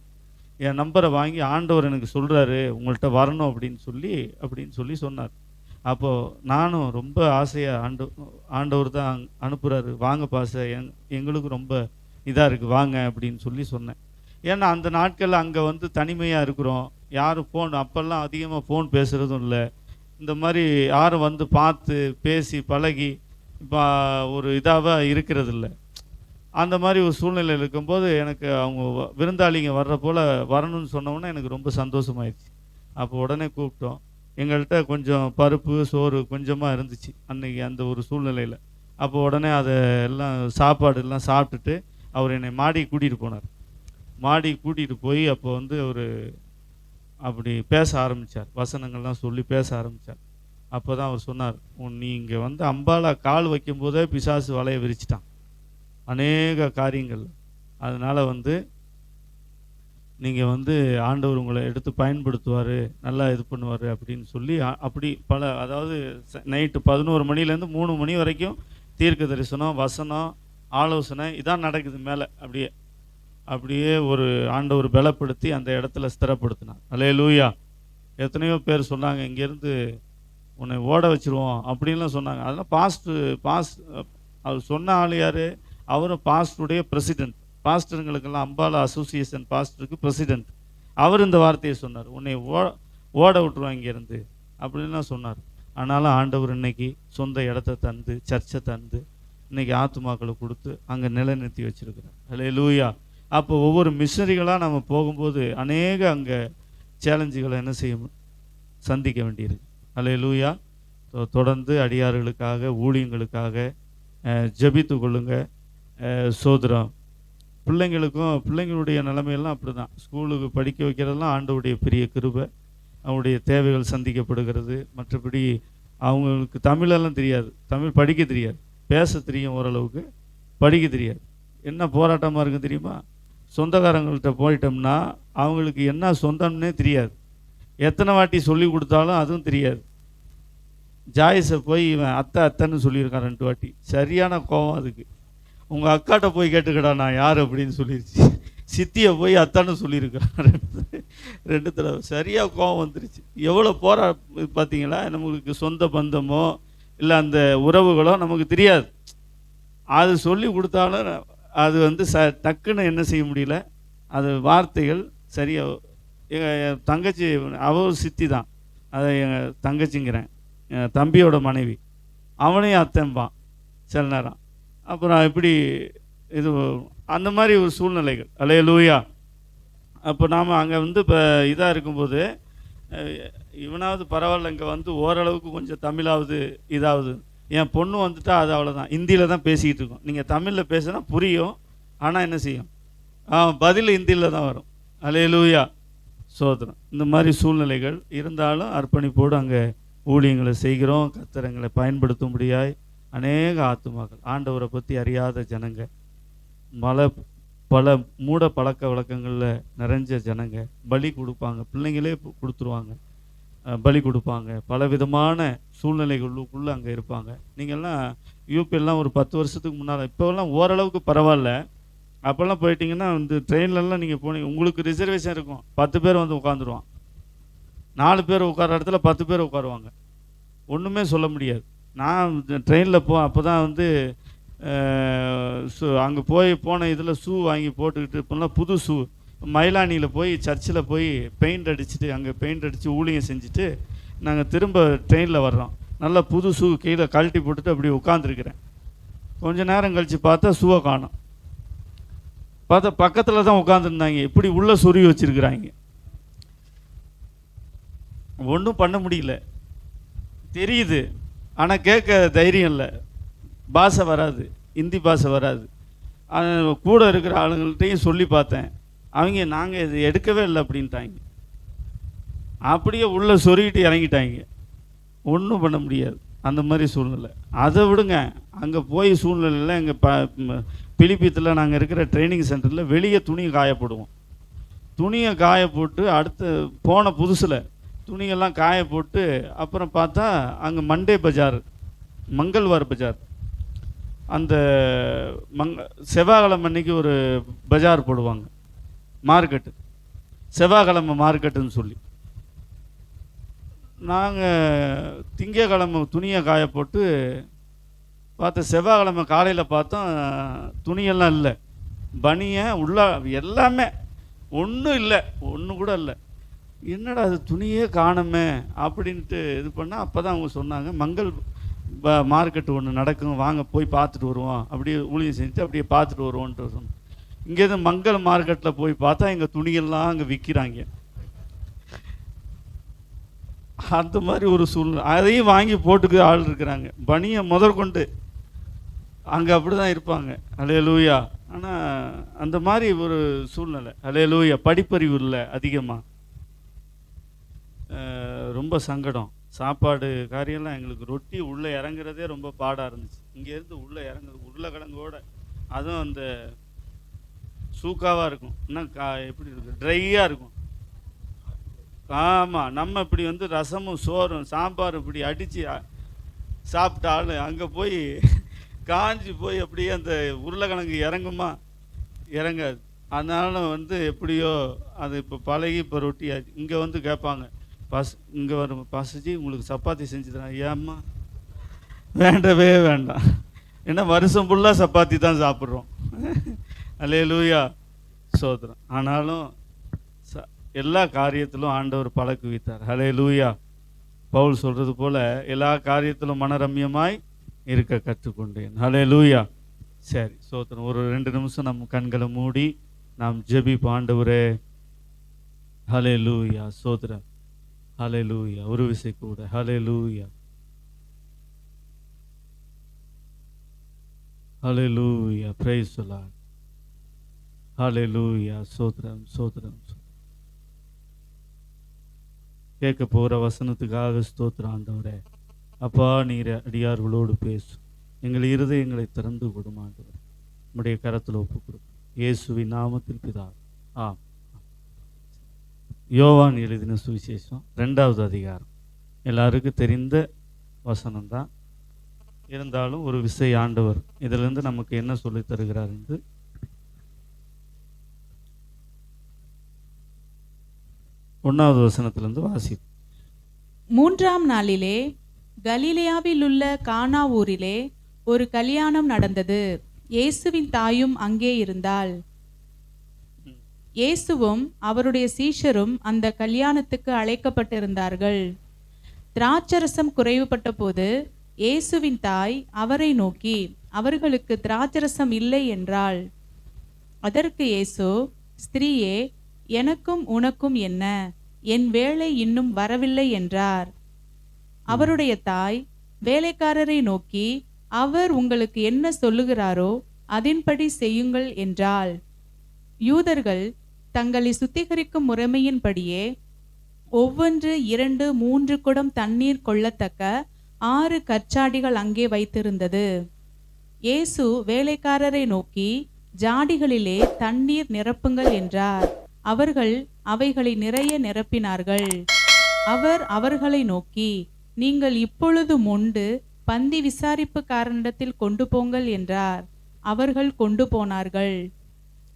என் நம்பரை வாங்கி ஆண்டவர் எனக்கு சொல்கிறாரு உங்கள்கிட்ட வரணும் அப்படின்னு சொல்லி சொன்னார். அப்போது நானும் ரொம்ப ஆசையாக ஆண்டவர் தான் அனுப்புகிறாரு, வாங்க பாச, எங்களுக்கு ரொம்ப இதாக இருக்குது வாங்க அப்படின்னு சொன்னேன். ஏன்னா அந்த நாட்களில் அங்கே வந்து தனிமையாக இருக்கிறோம். யாரும் ஃபோன் அப்போல்லாம் அதிகமாக ஃபோன் பேசுகிறதும் இல்லை. இந்த மாதிரி யாரும் வந்து பார்த்து பேசி பழகி இப்போ ஒரு இதாக இருக்கிறது இல்லை. அந்த மாதிரி ஒரு சூழ்நிலையில் இருக்கும்போது எனக்கு அவங்க விருந்தாளிங்க வர்ற போல் வரணும்னு சொன்னோன்னே எனக்கு ரொம்ப சந்தோஷமாயிடுச்சு. அப்போ உடனே கூப்பிட்டோம். எங்கள்கிட்ட கொஞ்சம் பருப்பு சோறு கொஞ்சமாக இருந்துச்சு அன்றைக்கி அந்த ஒரு சூழ்நிலையில். அப்போ உடனே அதை எல்லாம் சாப்பாடு எல்லாம் சாப்பிட்டுட்டு அவர் என்னை மாடிக்கு கூட்டிகிட்டு போனார். மாடிக்கு கூட்டிகிட்டு போய் அப்போ வந்து அவர் அப்படி பேச ஆரம்பித்தார். வசனங்கள்லாம் சொல்லி பேச ஆரம்பித்தார். அப்போ தான் அவர் சொன்னார், நீ இங்கே வந்து அம்பாலா கால் வைக்கும்போதே பிசாசு வலையை விரிச்சிட்டான் அநேக காரியங்கள். அதனால் வந்து நீங்கள் வந்து ஆண்டவர் உங்களை எடுத்து பயன்படுத்துவார், நல்லா இது பண்ணுவார் அப்படின்னு சொல்லி அப்படி அதாவது நைட்டு 11 மணிலேருந்து 3 மணி வரைக்கும் தீர்க்க தரிசனம், வசனம், ஆலோசனை இதான் நடக்குது மேலே. அப்படியே ஒரு ஆண்டவர் பலப்படுத்தி அந்த இடத்துல ஸ்திரப்படுத்தினார். அல்லேலூயா. எத்தனையோ பேர் சொன்னாங்க, இங்கேருந்து உன்னை ஓட வச்சுருவோம் அப்படின்லாம் சொன்னாங்க. அதெல்லாம் பாஸ்ட் அவர் சொன்ன ஆள் யார், அவரும் பாஸ்டருடைய பிரசிடென்ட். பாஸ்டருங்களுக்கெல்லாம் அம்பாலா அசோசியேஷன் பாஸ்டருக்கு பிரசிடென்ட். அவர் இந்த வார்த்தையை சொன்னார், உன்னை ஓட விட்டுருவாங்க இங்கேருந்து அப்படின்லாம் சொன்னார். ஆனாலும் ஆண்டவர் இன்னைக்கு சொந்த இடத்த தந்து, சர்ச்சை தந்து, இன்னைக்கு ஆத்துமாக்களை கொடுத்து அங்கே நிலைநிறுத்தி வச்சுருக்கிறார். அல்லேலூயா. அப்போ ஒவ்வொரு மிஷனரிகளாக நம்ம போகும்போது அநேக அங்கே சேலஞ்சுகளை என்ன செய்யணும், சந்திக்க வேண்டியிருக்கு. அல்லேலூயா. தொடர்ந்து அடியார்களுக்காக ஊழியங்களுக்காக ஜெபித்து கொள்ளுங்க. சோதரம் பிள்ளைங்களுடைய நிலைமையெல்லாம் அப்படி தான். ஸ்கூலுக்கு படிக்க வைக்கிறதெல்லாம் ஆண்டவருடைய பெரிய கிருபை. அவங்களுடைய தேவைகள் சந்திக்கப்படுகிறது. மற்றபடி அவங்களுக்கு தமிழெல்லாம் தெரியாது, தமிழ் படிக்க தெரியாது, பேச தெரியும் ஓரளவுக்கு, படிக்க தெரியாது. என்ன போராட்டமாக இருக்குது தெரியுமா? சொந்தக்காரங்கள்ட்ட போயிட்டோம்னா அவங்களுக்கு என்ன சொந்தம்னே தெரியாது. எத்தனை வாட்டி சொல்லி கொடுத்தாலும் அதுவும் தெரியாது. ஜாயிஸை போய் இவன் அத்தைன்னு சொல்லியிருக்கான் 2 வாட்டி. சரியான கோபம் அதுக்கு. உங்கள் அக்காட்ட போய் கேட்டுக்கடா நான் யார் அப்படின்னு சொல்லிடுச்சு. சித்தியை போய் அத்தான்னு சொல்லியிருக்கிறான் 2 தடவை. சரியாக கோபம் வந்துருச்சு. எவ்வளோ பார்த்தீங்களா? நமக்கு சொந்த பந்தமோ இல்லை அந்த உறவுகளோ நமக்கு தெரியாது. அது சொல்லி கொடுத்தாலும் அது வந்து டக்குன்னு என்ன செய்ய முடியல. அது வார்த்தைகள் சரியாக. எங்கள் தங்கச்சி அவள் சித்தி தான், அதை எங்கள் தங்கச்சிங்கிறேன், என் தம்பியோட மனைவி, அவனையும் அத்தம்பான் சில நேரம். அப்புறம் இப்படி இது அந்த மாதிரி ஒரு சூழ்நிலைகள். அல்லேலூயா. அப்போ நாம் அங்கே வந்து இப்போ இதாக இருக்கும்போது இவனாவது பரவாயில்ல, இங்கே வந்து ஓரளவுக்கு கொஞ்சம் தமிழாவது இதாவது. என் பொண்ணு வந்துட்டா அது அவ்வளோதான், ஹிந்தியில் தான் பேசிக்கிட்டு இருக்கோம். நீங்கள் தமிழில் பேசுனா புரியும், ஆனால் என்ன செய்யும், பதில் ஹிந்தியில் தான் வரும். அல்லேலூயா. சோதரம். இந்த மாதிரி சூழ்நிலைகள் இருந்தாலும் அர்ப்பணிப்போடு அங்கே ஊழியங்களை செய்கிறோம். கர்த்தரங்களை பயன்படுத்தும்படியாய் அநேக ஆத்துமாக்கள், ஆண்டவரை பற்றி அறியாத ஜனங்க, பல மூட பழக்க வழக்கங்களில் நிறைஞ்ச ஜனங்க பலி கொடுப்பாங்க, பிள்ளைங்களே கொடுத்துருவாங்க, பலி கொடுப்பாங்க, பலவிதமான சூழ்நிலைகளுக்குள்ளே அங்கே இருப்பாங்க. நீங்கள்லாம் யூபியெல்லாம் ஒரு 10 வருஷத்துக்கு முன்னால், இப்போல்லாம் ஓரளவுக்கு பரவாயில்ல. அப்போல்லாம் போயிட்டீங்கன்னா வந்து ட்ரெயின்லலாம் நீங்கள் போனீங்க, உங்களுக்கு ரிசர்வேஷன் இருக்கும், 10 பேர் வந்து உட்காந்துருவான். 4 பேர் உட்கார இடத்துல 10 பேர் உட்காருவாங்க. ஒன்றுமே சொல்ல முடியாது. நான் ட்ரெயினில் அப்போ தான் வந்து அங்கே போன இதில் ஷூ வாங்கி போட்டுக்கிட்டு, இப்போல்லாம் புது ஷூ மயிலானியில் போய் சர்ச்சில் போய் பெயிண்ட் அடிச்சுட்டு, அங்கே பெயிண்ட் அடித்து ஊழியம் செஞ்சுட்டு நாங்கள் திரும்ப ட்ரெயினில் வர்றோம். நல்லா புது ஷூ கீழே கழட்டி போட்டுட்டு அப்படி உட்காந்துருக்கிறேன். கொஞ்சம் நேரம் கழித்து பார்த்தா ஷூவை காணோம். பார்த்தா பக்கத்தில் தான் உட்காந்துருந்தாங்க, இப்படி உள்ளே சொருவி வச்சுருக்குறாங்க. ஒன்றும் பண்ண முடியல. தெரியுது, ஆனால் கேட்க தைரியம் இல்லை. பாஷை வராது, ஹிந்தி பாஷை வராது. கூட இருக்கிற ஆளுங்கள்ட்டையும் சொல்லி பார்த்தேன். அவங்க நாங்கள் இது எடுக்கவே இல்லை அப்படின்ட்டாங்க. அப்படியே உள்ளே சொருகிட்டு இறங்கிட்டாங்க. ஒன்றும் பண்ண முடியாது அந்த மாதிரி சூழ்நிலை. அதை விடுங்க, அங்கே போய் சூழ்நிலையில் எங்கள் பிலிப்பியத்தில் நாங்கள் இருக்கிற ட்ரைனிங் சென்டரில் வெளியே துணியை காயப்படுவோம். துணியை காய போட்டு அடுத்து போன புதுசில் துணியெல்லாம் காய போட்டு அப்புறம் பார்த்தா அங்கே மண்டே பஜார், மங்கள்வார் பஜார், அந்த செவ்வாய்க்கிழமை அன்னைக்கு ஒரு பஜார் போடுவாங்க, மார்க்கெட்டு, செவ்வாய்க்கிழமை மார்க்கெட்டுன்னு சொல்லி. நாங்கள் திங்கக்கிழமை துணியை காய போட்டு பார்த்த செவ்வாய்க்கிழமை காலையில் பார்த்தோம் துணியெல்லாம் இல்லை, பனியை உள்ள எல்லாமே ஒன்றும் இல்லை, ஒன்று கூட இல்லை. என்னடா அது துணியே காணுமே அப்படின்ட்டு இது பண்ணால் அப்போ தான் அவங்க சொன்னாங்க, மங்கள் மார்க்கெட்டு ஒன்று நடக்கும், வாங்க போய் பார்த்துட்டு வருவோம், அப்படியே ஊழியம் செஞ்சுட்டு அப்படியே பார்த்துட்டு வருவோன்ட்டு சொன்னோம். இங்கேருந்து மங்கள் மார்க்கெட்டில் போய் பார்த்தா எங்கள் துணியெல்லாம் அங்கே விற்கிறாங்க. அந்த மாதிரி ஒரு சூழ்நிலை. அதையும் வாங்கி போட்டுக்க ஆள் இருக்கிறாங்க, பனியை முதற்கொண்டு அங்கே அப்படி தான் இருப்பாங்க. அல்லேலூயா. ஆனால் அந்த மாதிரி ஒரு சூழ்நிலை. அல்லேலூயா. படிப்பறிவு இல்லை அதிகமாக, ரொம்ப சங்கடம். சாப்பாடு காரியெல்லாம் எங்களுக்கு ரொட்டி உள்ளே இறங்குறதே ரொம்ப பாடாக இருந்துச்சு. இங்கேருந்து உள்ளே இறங்குறது உருளைக்கிழங்கோட, அதுவும் அந்த சூக்காவாக இருக்கும், இன்னும் எப்படி இருக்குது, ட்ரையாக இருக்கும். ஆமாம், நம்ம இப்படி வந்து ரசமும் சோறும் சாம்பாரும் இப்படி அடித்து சாப்பிட்டாலும் அங்கே போய் காஞ்சி போய் அப்படியே அந்த உருளைக்கிழங்கு இறங்குமா, இறங்காது. அதனால வந்து எப்படியோ அது இப்போ பழகி இப்போ ரொட்டி ஆச்சு. இங்கே வந்து கேட்பாங்க, இங்கே வரும் பசிச்சு உங்களுக்கு சப்பாத்தி செஞ்சு தரேன். ஏம்மா வேண்டவே வேண்டாம், ஏன்னா வருஷம் ஃபுல்லாக சப்பாத்தி தான் சாப்பிட்றோம். அல்லேலூயா, சோதரம். ஆனாலும் எல்லா காரியத்திலும் ஆண்டவர் பழக்குவித்தார். அல்லேலூயா. பவுல் சொல்கிறது போல் எல்லா காரியத்திலும் மனரம்யமாய் இருக்க கற்றுக்கொண்டேன். அல்லேலூயா. சரி, சோத்திரம். ஒரு 2 நிமிஷம் நம்ம கண்களை மூடி நாம் ஜெபிப்போம். ஆண்டவரே, அல்லேலூயா, சோத்திரம். அல்லேலூயா. ஒரு விசை கூட அல்லேலூயா, அல்லேலூயா. Praise the lord. அல்லேலூயா. சோத்திரம், சோத்திரம். கேட்க போகிற வசனத்துக்காக ஸ்தோத்திரம் ஆண்டவரே. அப்பா, நீர் அடியார்களோடு பேசும், எங்கள் இருதயங்களை திறந்து கொடும் ஆண்டவர். உம்முடைய கரத்தில் ஒப்பு கொடுக்கும் இயேசுவின் நாமத்தில் பிதா. யோவான் எழுதின சுவிசேஷம் 2வது அதிகாரம். எல்லாருக்கும் தெரிந்த வசனம்தான், இருந்தாலும் ஒரு விசை ஆண்டவர் இதிலிருந்து நமக்கு என்ன சொல்லி தருகிறார் என்று 1வது வசனத்திலிருந்து வாசிப்போம். 3ஆம் நாளிலே கலிலேயாவில் உள்ள கானா ஊரிலே ஒரு கல்யாணம் நடந்தது. இயேசுவின் தாயும் அங்கே இருந்தாள். இயேசுவும் அவருடைய சீஷரும் அந்த கல்யாணத்துக்கு அழைக்கப்பட்டிருந்தார்கள். திராட்சரசம் குறைவுபட்ட போது இயேசுவின் தாய் அவரை நோக்கி, அவர்களுக்கு திராட்சரசம் இல்லை என்றாள். அதற்கு இயேசு, ஸ்திரீயே, எனக்கும் உனக்கும் என்ன, என் வேளை இன்னும் வரவில்லை என்றார். அவருடைய தாய் வேலைக்காரரை நோக்கி, அவர் உங்களுக்கு என்ன சொல்லுகிறாரோ அதன்படி செய்யுங்கள் என்றாள். யூதர்கள் தங்களை சுத்திகரிக்கும் முறைமையின்படியே ஒவ்வொன்று 2, 3 குடம் தண்ணீர் கொள்ளத்தக்க 6 கற்சாடிகள் அங்கே வைத்திருந்தது. இயேசு வேலைக்காரரை நோக்கி, ஜாடிகளிலே தண்ணீர் நிரப்புங்கள் என்றார். அவர்கள் அவைகளை நிறைய நிரப்பினார்கள். அவர் அவர்களை நோக்கி, நீங்கள் இப்பொழுது மொண்டு பந்தி விசாரிப்புக்காரனிடத்தில் கொண்டு போங்கள் என்றார். அவர்கள் கொண்டு போனார்கள்.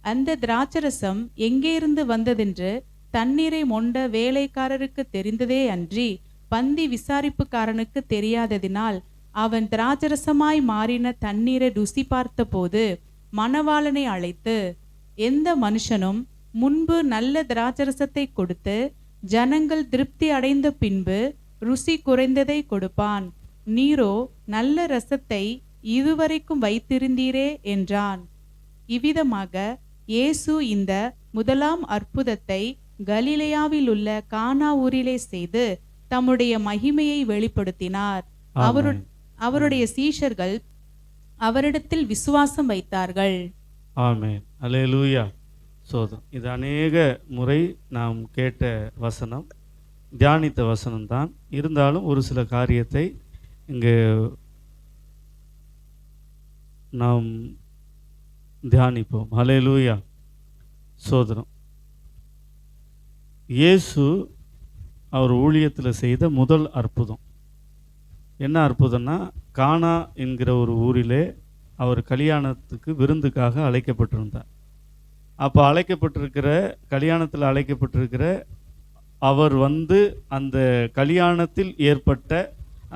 அந்த திராட்சரசம் எங்கே இருந்து வந்ததென்று தண்ணீரை மொண்ட வேலைக்காரருக்கு தெரிந்ததே அன்றி பந்தி விசாரிப்புக்காரனுக்கு தெரியாததினால், அவன் திராட்சரசமாய் மாறின தண்ணீரை ருசி பார்த்த போது மணவாளனை அழைத்து, எந்த மனுஷனும் முன்பு நல்ல திராட்சரசத்தை கொடுத்து ஜனங்கள் திருப்தி அடைந்த பின்பு ருசி குறைந்ததை கொடுப்பான், நீரோ நல்ல ரசத்தை இதுவரைக்கும் வைத்திருந்தீரே என்றான். இவ்விதமாக இயேசு இந்த முதலாம் அற்புதத்தை கலிலேயாவில் உள்ள கானா ஊரிலே செய்து தம்முடைய மகிமையை வெளிப்படுத்தினார். அவருடைய சீஷர்கள் அவரிடத்தில் விசுவாசம் வைத்தார்கள். ஆமென். அல்லேலூயா. சோதரம். இது அநேக முறை நாம் கேட்ட வசனம், தியானித்த வசனம்தான். இருந்தாலும் ஒரு சில காரியத்தை இங்கு நாம் தியானிப்போம். அல்லேலூயா. சோதரம். இயேசு அவர் ஊழியத்தில் செய்த முதல் அற்புதம் என்ன அற்புதம்னா, கானா என்கிற ஒரு ஊரிலே அவர் கல்யாணத்துக்கு விருந்துக்காக அழைக்கப்பட்டிருந்தார். அப்போ கல்யாணத்தில் அழைக்கப்பட்டிருக்கிற அவர் அந்த கல்யாணத்தில் ஏற்பட்ட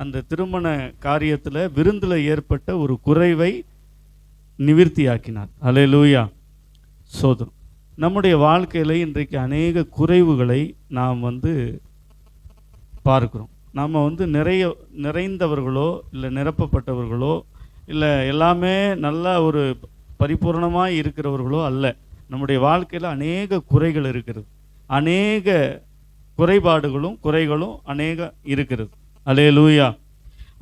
அந்த திருமண காரியத்தில் விருந்தில் ஏற்பட்ட ஒரு குறைவை நிவிர்த்தியாக்கினார். அல்லேலூயா. சோதரம். நம்முடைய வாழ்க்கையில் இன்றைக்கு அநேக குறைவுகளை நாம் பார்க்கிறோம். நாம் நிறைந்தவர்களோ இல்லை நிரப்பப்பட்டவர்களோ இல்லை எல்லாமே நல்லா ஒரு பரிபூர்ணமாக இருக்கிறவர்களோ அல்ல. நம்முடைய வாழ்க்கையில் அநேக குறைகள் இருக்கிறது, அநேக குறைகளும் அநேக இருக்கிறது. அல்லேலூயா.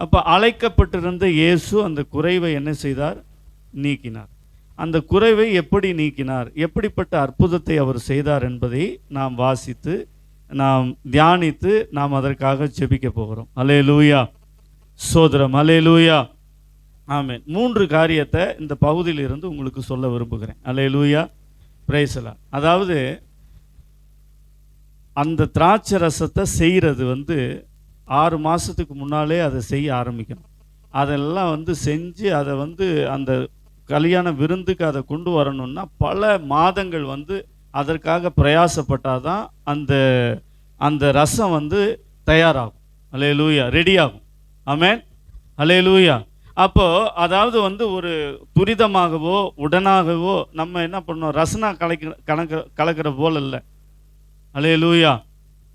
அப்போ அழைக்கப்பட்டிருந்த இயேசு அந்த குறைவை என்ன செய்தார்? நீக்கினார். அந்த குறைவை எப்படி நீக்கினார், எப்படிப்பட்ட அற்புதத்தை அவர் செய்தார் என்பதை நாம் வாசித்து நாம் தியானித்து நாம் அதற்காக ஜெபிக்க போகிறோம். அல்லேலூயா. சோதரம். அல்லேலூயா. ஆமென். 3 காரியத்தை இந்த பகுதியில் இருந்து உங்களுக்கு சொல்ல விரும்புகிறேன். அல்லேலூயா. Praise the lord. அதாவது அந்த திராட்சை ரசத்தை செய்கிறது 6 மாதத்துக்கு முன்னாலே அதை செய்ய ஆரம்பிக்கணும். அதெல்லாம் செஞ்சு அதை அந்த கல்யாண விருந்துக்கு அதை கொண்டு வரணும்னா பல மாதங்கள் அதற்காக பிரயாசப்பட்டால் தான் அந்த ரசம் தயாராகும். அல்லேலூயா. ரெடியாகும். ஆமென். அல்லேலூயா. அப்போது அதாவது ஒரு துரிதமாகவோ உடனாகவோ நம்ம என்ன பண்ணோம், ரசனா கலக்கிற போல் இல்லை. அல்லேலூயா.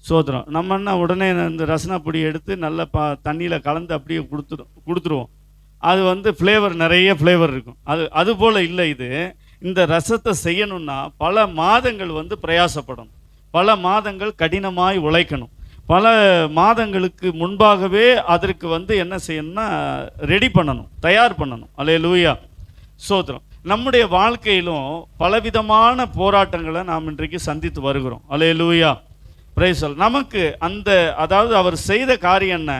சோதரம். நம்ம என்ன உடனே இந்த ரசனா பொடி எடுத்து நல்ல தண்ணியில் கலந்து அப்படியே கொடுத்துருவோம். அது ஃப்ளேவர், நிறைய ஃப்ளேவர் இருக்கும். அது போல் இல்லை. இந்த ரசத்தை செய்யணும்னா பல மாதங்கள் பிரயாசப்படணும், பல மாதங்கள் கடினமாய் உழைக்கணும், பல மாதங்களுக்கு முன்பாகவே அதற்கு என்ன செய்யணும்னா ரெடி பண்ணணும், தயார் பண்ணணும். அல்லேலூயா. சோதரம். நம்முடைய வாழ்க்கையிலும் பலவிதமான போராட்டங்களை நாம் இன்றைக்கு சந்தித்து வருகிறோம். அல்லேலூயா. Praise the lord. நமக்கு அதாவது அவர் செய்த காரியம் என்ன,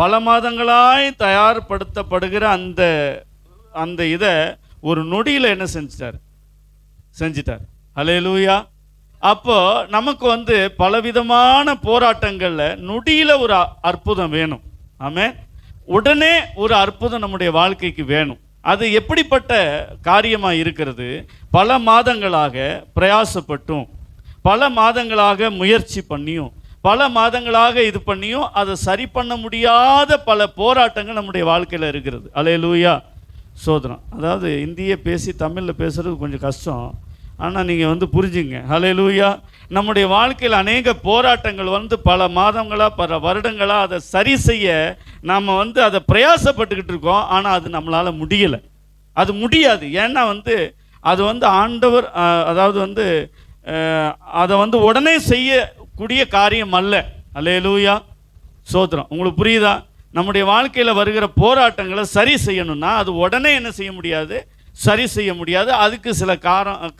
பல மாதங்களாய் தயார்படுத்தப்படுகிற அந்த இதை ஒரு நொடியில் என்ன செஞ்சிட்டார். அல்லேலூயா. அப்போ நமக்கு பலவிதமான போராட்டங்களில் நொடியில் ஒரு அற்புதம் வேணும். ஆமென். உடனே ஒரு அற்புதம் நம்முடைய வாழ்க்கைக்கு வேணும். அது எப்படிப்பட்ட காரியமாக இருக்கிறது? பல மாதங்களாக பிரயாசப்பட்டும், பல மாதங்களாக முயற்சி பண்ணியும், பல மாதங்களாக இது பண்ணியும் அதை சரி பண்ண முடியாத பல போராட்டங்கள் நம்முடைய வாழ்க்கையில் இருக்கிறது. அல்லேலூயா. சோதரம். அதாவது இந்திய பேசி தமிழில் பேசுகிறது கொஞ்சம் கஷ்டம், ஆனால் நீங்கள் புரிஞ்சுங்க. அல்லேலூயா. நம்முடைய வாழ்க்கையில் அநேக போராட்டங்கள் பல மாதங்களாக பல வருடங்களாக அதை சரி செய்ய நாம் அதை பிரயாசப்பட்டுக்கிட்டு இருக்கோம். ஆனால் அது நம்மளால் முடியலை. அது முடியாது. ஏன்னா அது ஆண்டவர் அதாவது அதை உடனே செய்யக்கூடிய காரியம் அல்ல. அல்லேலூயா. சோதரம். உங்களுக்கு புரியுதா? நம்முடைய வாழ்க்கையில் வருகிற போராட்டங்களை சரி செய்யணும்னா அது உடனே என்ன செய்ய முடியாது, சரி செய்ய முடியாது. அதுக்கு சில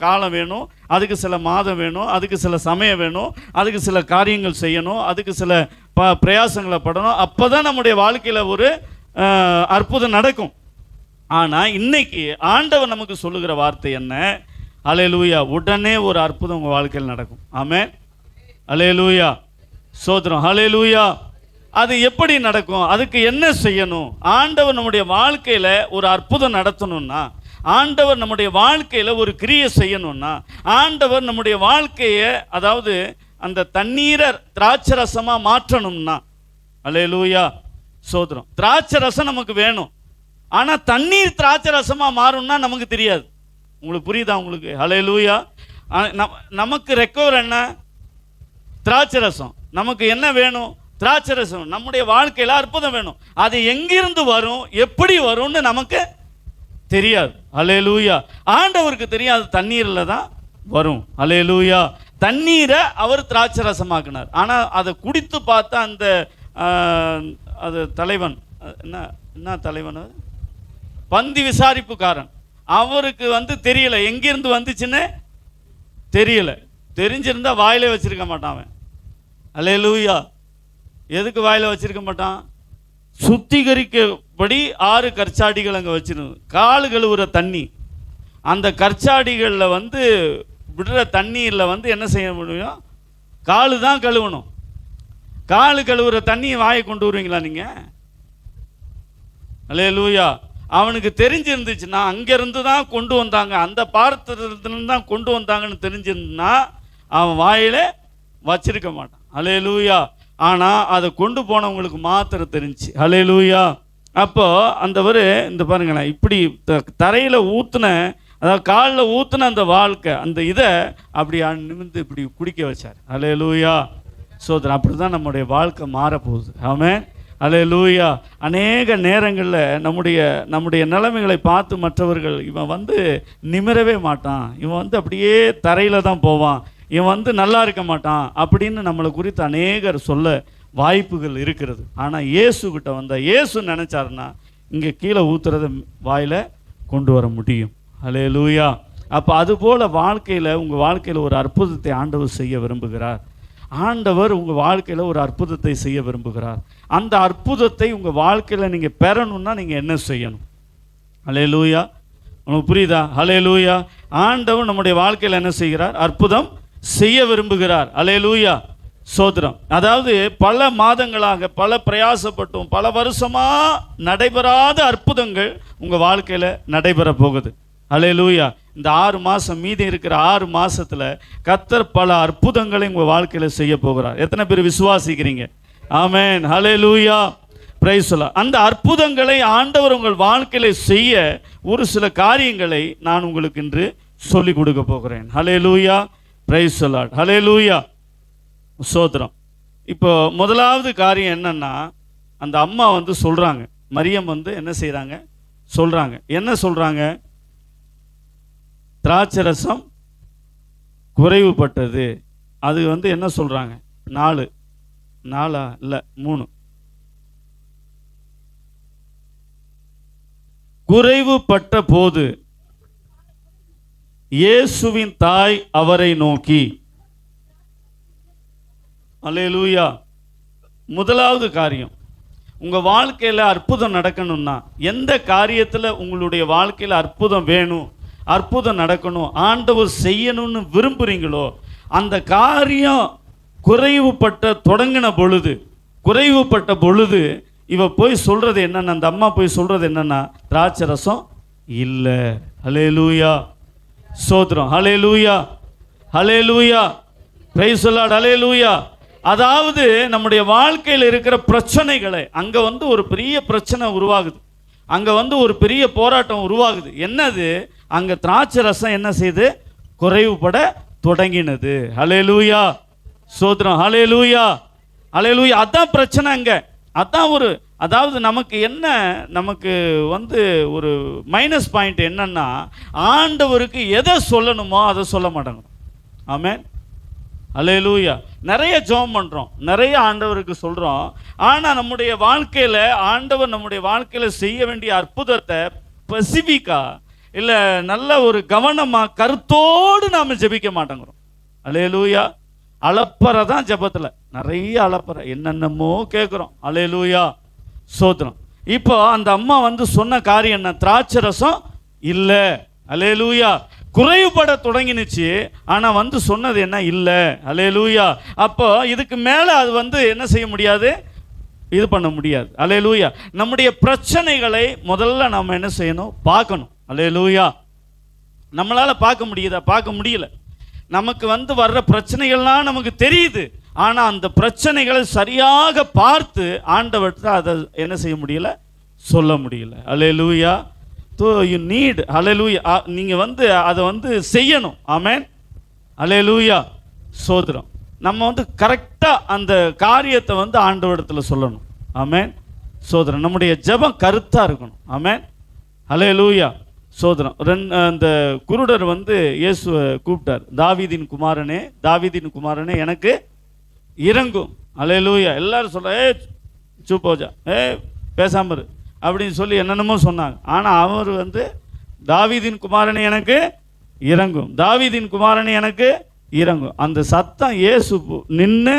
காலம் வேணும், அதுக்கு சில மாதம் வேணும், அதுக்கு சில சமயம் வேணும், அதுக்கு சில காரியங்கள் செய்யணும், அதுக்கு சில பிரயாசங்களை படணும். அப்போ தான் நம்முடைய வாழ்க்கையில் ஒரு அற்புதம் நடக்கும். ஆனால் இன்னைக்கு ஆண்டவர் நமக்கு சொல்லுகிற வார்த்தை என்ன? அல்லேலூயா. உடனே ஒரு அற்புதம் உங்கள் வாழ்க்கையில் நடக்கும். ஆமென். அல்லேலூயா. சோதரம். அல்லேலூயா. அது எப்படி நடக்கும்? அதுக்கு என்ன செய்யணும்? ஆண்டவர் நம்முடைய வாழ்க்கையில் ஒரு அற்புதம் நடத்தணும்னா, ஆண்டவர் நம்முடைய வாழ்க்கையில் ஒரு கிரியை செய்யணும்னா, ஆண்டவர் நம்முடைய வாழ்க்கையை அதாவது அந்த தண்ணீரை திராட்சை ரசமாக மாற்றணும்னா, அல்லேலூயா. சோதரம். திராட்சை ரசம் நமக்கு வேணும், ஆனால் தண்ணீர் திராட்சை ரசமாக மாறும்னா நமக்கு தெரியாது. உங்களுக்கு புரியுதா? உங்களுக்கு. அல்லேலூயா. நமக்கு ரெக்கவர் என்ன? திராட்சை ரசம். நமக்கு என்ன வேணும்? திராட்சை ரசம். நம்முடைய வாழ்க்கையில் அற்புதம் வேணும். அது எங்கிருந்து வரும், எப்படி வரும்னு நமக்கு தெரியாது. அல்லேலூயா. ஆண்டவருக்கு தெரியும், அது தண்ணீரில் தான் வரும். அல்லேலூயா. தண்ணீரை அவர் திராட்சை ரசமாக்கினார். ஆனால் அதை குடித்து பார்த்தா அது தலைவன் என்ன தலைவன், பந்தி விசாரிப்புக்காரன், அவருக்கு வந்து தெரியல, எங்கிருந்து வந்துச்சுன்னு தெரியல. தெரிஞ்சிருந்தா வாயிலே வச்சிருக்க மாட்டான் அவன். அல்லேலூயா. எதுக்கு வாயில வச்சிருக்க மாட்டான்? சுத்திகரிக்கப்படி 6 கற்சாடிகள் அங்கே வச்சிருந்தது. கால் கழுவுற தண்ணி, அந்த கற்சாடிகளில் வந்து விடுற தண்ணீரில் வந்து என்ன செய்ய முடியும்? காலு தான் கழுவணும். காலு கழுவுற தண்ணியை வாயை கொண்டு வருவீங்களா நீங்கள்? அல்லேலூயா. அவனுக்கு தெரிஞ்சிருந்துச்சுன்னா அங்கேருந்து தான் கொண்டு வந்தாங்க, அந்த பாத்திரத்துலேருந்து தான் கொண்டு வந்தாங்கன்னு தெரிஞ்சிருந்துன்னா அவன் வாயில வச்சிருக்க மாட்டான். அல்லேலூயா. ஆனால் அதை கொண்டு போனவங்களுக்கு மாத்திரம் தெரிஞ்சு. அல்லேலூயா. அப்போ அந்தவர் இந்த பாருங்களேன், இப்படி தரையில் ஊற்றுன, அதாவது காலில் ஊற்றுன அந்த வாழ்க்கை, அந்த இதை அப்படி நிமிர்ந்து இப்படி குடிக்க வச்சார். அல்லேலூயா. சோதரன் அப்படி தான் நம்முடைய வாழ்க்கை மாறப்போகுது. ஆமென். அல்லேலூயா. அநேக நேரங்களில் நம்முடைய நிலைமைகளை பார்த்து மற்றவர்கள், இவன் வந்து நிமிரவே மாட்டான், இவன் வந்து அப்படியே தரையில் தான் போவான், இவன் வந்து நல்லா இருக்க மாட்டான் அப்படின்னு நம்மளை குறித்து அநேகர் சொல்ல வாய்ப்புகள் இருக்கிறது. ஆனால் இயேசுக்கிட்ட வந்தால், இயேசு நினச்சாருன்னா இங்கே கீழே ஊற்றுறத வாயில் கொண்டு வர முடியும். அல்லேலூயா. அப்போ அதுபோல் வாழ்க்கையில், உங்கள் வாழ்க்கையில் ஒரு அற்புதத்தை ஆண்டவர் செய்ய விரும்புகிறார். ஆண்டவர் உங்கள் வாழ்க்கையில் ஒரு அற்புதத்தை செய்ய விரும்புகிறார். அந்த அற்புதத்தை உங்கள் வாழ்க்கையில் நீங்கள் பெறணும்னா நீங்கள் என்ன செய்யணும்? அல்லேலூயா. உங்களுக்கு புரியுதா? அல்லேலூயா. ஆண்டவர் நம்முடைய வாழ்க்கையில் என்ன செய்கிறார்? அற்புதம் செய்ய விரும்புகிறார். அல்லேலூயா. சோத்திரம். அதாவது பல மாதங்களாக, பல பிரயாசப்பட்டும், பல வருஷமாக நடைபெறாத அற்புதங்கள் உங்கள் வாழ்க்கையில் நடைபெற போகுது. அல்லேலூயா. இந்த 6 மாதம், மீதி இருக்கிற 6 மாதத்தில் கர்த்தர் பல அற்புதங்களை உங்கள் வாழ்க்கையில் செய்ய போகிறார். எத்தனை பேர் விசுவாசிக்கிறீங்க? ஆமென். அல்லேலூயா. Praise the lord. அந்த அற்புதங்களை ஆண்டவர் உங்கள் வாழ்க்கையில் செய்ய ஒரு சில காரியங்களை நான் உங்களுக்கு இன்று சொல்லிக் கொடுக்க போகிறேன். அல்லேலூயா. Praise the lord. அல்லேலூயா. சோத்திரம். இப்போ முதலாவது காரியம் என்னன்னா, அந்த அம்மா வந்து சொல்கிறாங்க, மரியம் வந்து என்ன செய்கிறாங்க? சொல்கிறாங்க. என்ன சொல்கிறாங்க? திராட்சரசம் குறைவுபட்டது. அது வந்து என்ன சொல்கிறாங்க? 4 இல்லை 3 குறைவுபட்ட போது இயேசுவின் தாய் அவரை நோக்கி. அல்லேலூயா. முதலாவது காரியம், உங்கள் வாழ்க்கையில் அற்புதம் நடக்கணும்னா, எந்த காரியத்தில் உங்களுடைய வாழ்க்கையில் அற்புதம் வேணும், அற்புதம் நடக்கணும், ஆண்டவர் செய்யணும்னு விரும்புகிறீங்களோ, அந்த காரியம் குறைவுபட்ட பொழுது இவ போய் சொல்கிறது என்னென்னா, அந்த அம்மா போய் சொல்கிறது என்னென்னா, திராட்சரசம் இல்லை. அல்லேலூயா. சோத்திரம். அல்லேலூயா. அல்லேலூயா. Praise the lord. அல்லேலூயா. அதாவது நம்முடைய வாழ்க்கையில் இருக்கிற பிரச்சனைகளை, அங்கே வந்து ஒரு பெரிய பிரச்சனை உருவாகுது, அங்கே வந்து ஒரு பெரிய போராட்டம் உருவாகுது. என்னது? அங்கே திராட்சை ரசம் என்ன செய்து? குறைவுபட தொடங்கினது. அல்லேலூயா. சோத்திரம். அல்லேலூயா. அல்லேலூயா. அதான் பிரச்சனை அங்கே. அதான் அதாவது நமக்கு வந்து ஒரு மைனஸ் பாயிண்ட் என்னன்னா, ஆண்டவருக்கு எதை சொல்லணுமோ அதை சொல்ல மாட்டாங்க. ஆமென். அல்லேலூயா. நிறைய ஜெபம் பண்ணுறோம், நிறைய ஆண்டவருக்கு சொல்கிறோம். ஆனால் நம்முடைய வாழ்க்கையில் ஆண்டவர் நம்முடைய வாழ்க்கையில் செய்ய வேண்டிய அற்புதத்தை ஸ்பெசிஃபிக்காக, இல்லை நல்ல ஒரு கவனமாக கருத்தோடு நாம் ஜெபிக்க மாட்டேங்கிறோம். அல்லேலூயா. அலப்பறை தான் ஜெபத்தில், நிறைய அலப்பறை, என்னென்னமோ கேட்குறோம். அல்லேலூயா. சோத்திரம். இப்போ அந்த அம்மா வந்து சொன்ன காரியம் என்ன? திராட்சை ரசம் இல்லை. அல்லேலூயா. குறைவுபட தொடங்கினுச்சு, ஆனால் வந்து சொன்னது என்ன? இல்லை. அல்லேலூயா. அப்போ இதுக்கு மேலே அது வந்து என்ன செய்ய முடியாது? இது பண்ண முடியாது. அல்லேலூயா. நம்முடைய பிரச்சனைகளை முதல்ல நாம் என்ன செய்யணும்? பார்க்கணும். அல்லேலூயா. நம்மளால் பார்க்க முடியுதா? பார்க்க முடியல. நமக்கு வந்து வர்ற பிரச்சனைகள்லாம் நமக்கு தெரியுது, ஆனால் அந்த பிரச்சனைகளை சரியாக பார்த்து ஆண்டவர்கிட்ட அதை என்ன செய்ய முடியல? சொல்ல முடியல. அல்லேலூயா. You need. அல்லேலூயா. நீங்கள் வந்து அதை வந்து செய்யணும். ஆமென். அல்லேலூயா. சோத்திரம். நம்ம வந்து கரெக்டாக அந்த காரியத்தை வந்து ஆண்டவரிடத்தில் சொல்லணும். ஆமென். சோத்திரம். நம்முடைய ஜெபம் கருத்தாக இருக்கணும். ஆமென். அல்லேலூயா. சோத்திரம். அந்த குருடர் வந்து இயேசுவை கூப்பிட்டார், தாவீதின் குமாரனே எனக்கு இறங்கும். அல்லேலூயா. எல்லாரும் சொல்ற, சூப்போஜா, பேசாமரு அப்படின்னு சொல்லி என்னென்னமோ சொன்னாங்க. ஆனால் அவர் வந்து தாவீதின் குமாரனே எனக்கு இறங்கும், தாவீதின் குமாரனே எனக்கு இறங்கும். அந்த சத்தம் இயேசு நின்று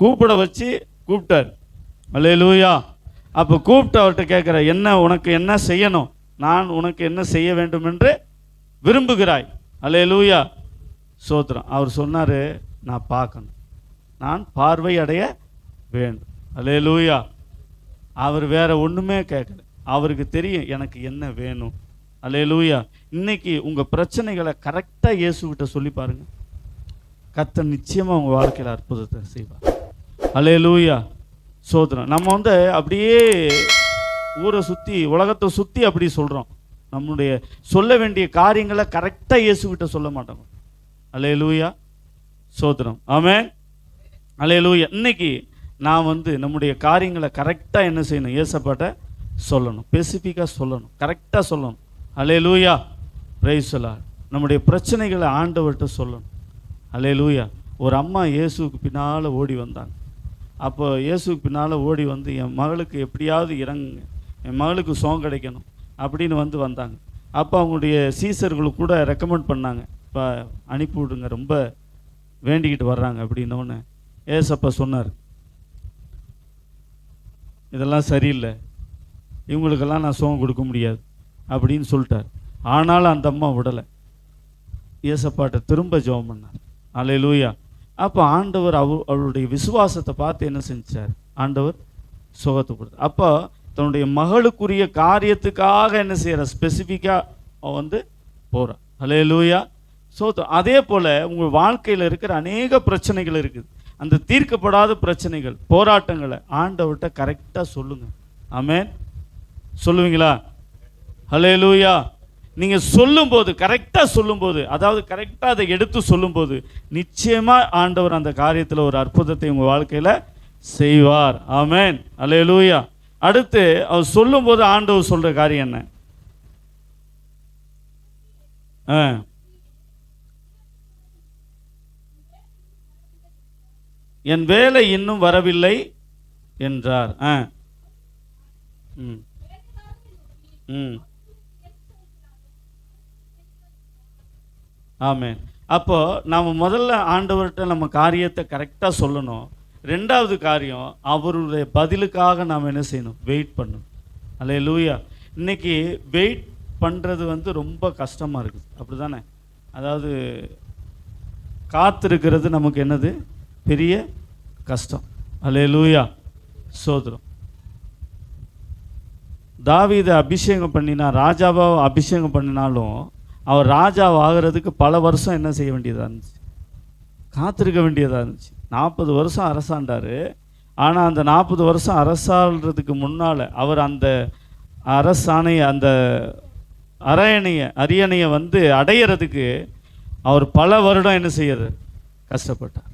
கூப்பிட வச்சு கூப்பிட்டார். அல்லேலூயா. அப்போ கூப்பிட்டு அவர்கிட்ட கேட்குற, என்ன உனக்கு என்ன செய்யணும், நான் உனக்கு என்ன செய்ய வேண்டும் என்று விரும்புகிறாய்? அல்லேலூயா, சோத்திரம். அவர் சொன்னார், நான் பார்க்கணும், நான் பார்வை அடைய வேண்டும். அல்லேலூயா. அவர் வேற ஒன்றுமே கேட்கல, அவருக்கு தெரியும் எனக்கு என்ன வேணும். அல்லேலூயா. இன்னைக்கு உங்கள் பிரச்சனைகளை கரெக்டாக இயேசுகிட்ட சொல்லி பாருங்க, கர்த்தர் நிச்சயமாக உங்கள் வாழ்க்கையில் அற்புதத்தை செய்வார். அல்லேலூயா, சோதரம். நம்ம அப்படியே ஊரை சுற்றி உலகத்தை சுற்றி அப்படி சொல்கிறோம், நம்முடைய சொல்ல வேண்டிய காரியங்களை கரெக்டாக இயேசுகிட்ட சொல்ல மாட்டோம். அல்லேலூயா, சோதரம். ஆமென். அல்லேலூயா. இன்னைக்கு நான் நம்முடைய காரியங்களை கரெக்டாக என்ன செய்யணும், இயேசப்பாட்ட சொல்லணும், ஸ்பெசிஃபிக்காக சொல்லணும், கரெக்டாக சொல்லணும். அல்லேலூயா, பிரைஸ் தி லார்ட். நம்முடைய பிரச்சனைகளை ஆண்டவர்கிட்ட சொல்லணும். அல்லேலூயா. ஒரு அம்மா இயேசுக்கு பின்னால் ஓடி வந்தாங்க. அப்போ இயேசுக்கு பின்னால் ஓடி வந்து, என் மகளுக்கு எப்படியாவது இறங்குங்க, என் மகளுக்கு சுகம் கிடைக்கணும் அப்படின்னு வந்தாங்க. அப்போ அவங்களுடைய சீசர்களுக்கு கூட ரெக்கமெண்ட் பண்ணாங்க, இப்போ அனுப்பி விடுங்க, ரொம்ப வேண்டிக்கிட்டு வர்றாங்க அப்படின்னோடனே ஏசப்பா சொன்னார், இதெல்லாம் சரியில்லை, இவங்களுக்கெல்லாம் நான் சுகம் கொடுக்க முடியாது அப்படின்னு சொல்லிட்டார். ஆனாலும் அந்த அம்மா விடலை, ஏசப்பாட்ட திரும்ப ஜெபம் பண்ணார். அல்லேலூயா. அப்போ ஆண்டவர் அவருடைய விசுவாசத்தை பார்த்து என்ன செஞ்சார், ஆண்டவர் சுகத்தை கொடுத்தார். அப்போ தன்னுடைய மகளுக்குரிய காரியத்துக்காக என்ன செய்கிறார், ஸ்பெசிஃபிக்காக போகிறார். அல்லேலூயா. ஸோ அதே போல் உங்கள் வாழ்க்கையில் இருக்கிற அநேக பிரச்சனைகள் இருக்குது, அந்த தீர்க்கப்படாத பிரச்சனைகள், போராட்டங்களை ஆண்டவர்கிட்ட கரெக்டாக சொல்லுங்கள். ஆமென். சொல்லுவீங்களா? அல்லேலூயா. நீங்கள் சொல்லும்போது, கரெக்டாக சொல்லும்போது, அதாவது கரெக்டாக அதை எடுத்து சொல்லும்போது, நிச்சயமாக ஆண்டவர் அந்த காரியத்தில் ஒரு அற்புதத்தை உங்கள் வாழ்க்கையில் செய்வார். ஆமென். அல்லேலூயா. அடுத்து அவர் சொல்லும்போது ஆண்டவர் சொல்கிற காரியம் என்ன? என் வேலை இன்னும் வரவில்லை என்றார். ஆமென். அப்போ நாம் முதல்ல ஆண்டவர்கிட்ட நம்ம காரியத்தை கரெக்டாக சொல்லணும். ரெண்டாவது காரியம், அவருடைய பதிலுக்காக நாம் என்ன செய்யணும், வெயிட் பண்ணணும். அல்லேலூயா. இன்னைக்கு வெயிட் பண்ணுறது ரொம்ப கஷ்டமாக இருக்குது, அப்படி தானே? அதாவது காத்திருக்கிறது நமக்கு என்னது, பெரிய கஷ்டம். அல்லேலூயா, சோதரம். தாவீதை அபிஷேகம் பண்ணினா, ராஜாவாக அபிஷேகம் பண்ணினாலும் அவர் ராஜாவை ஆகிறதுக்கு பல வருஷம் என்ன செய்ய வேண்டியதாக இருந்துச்சு, காத்திருக்க வேண்டியதாக இருந்துச்சு. 40 வருஷம் அரசாண்டார். ஆனால் அந்த 40 வருஷம் அரசாள்றதுக்கு முன்னால் அவர் அந்த அரசாணையை, அந்த அரியணையை அடையிறதுக்கு அவர் பல வருடம் என்ன செய்யறது, கஷ்டப்பட்டார்.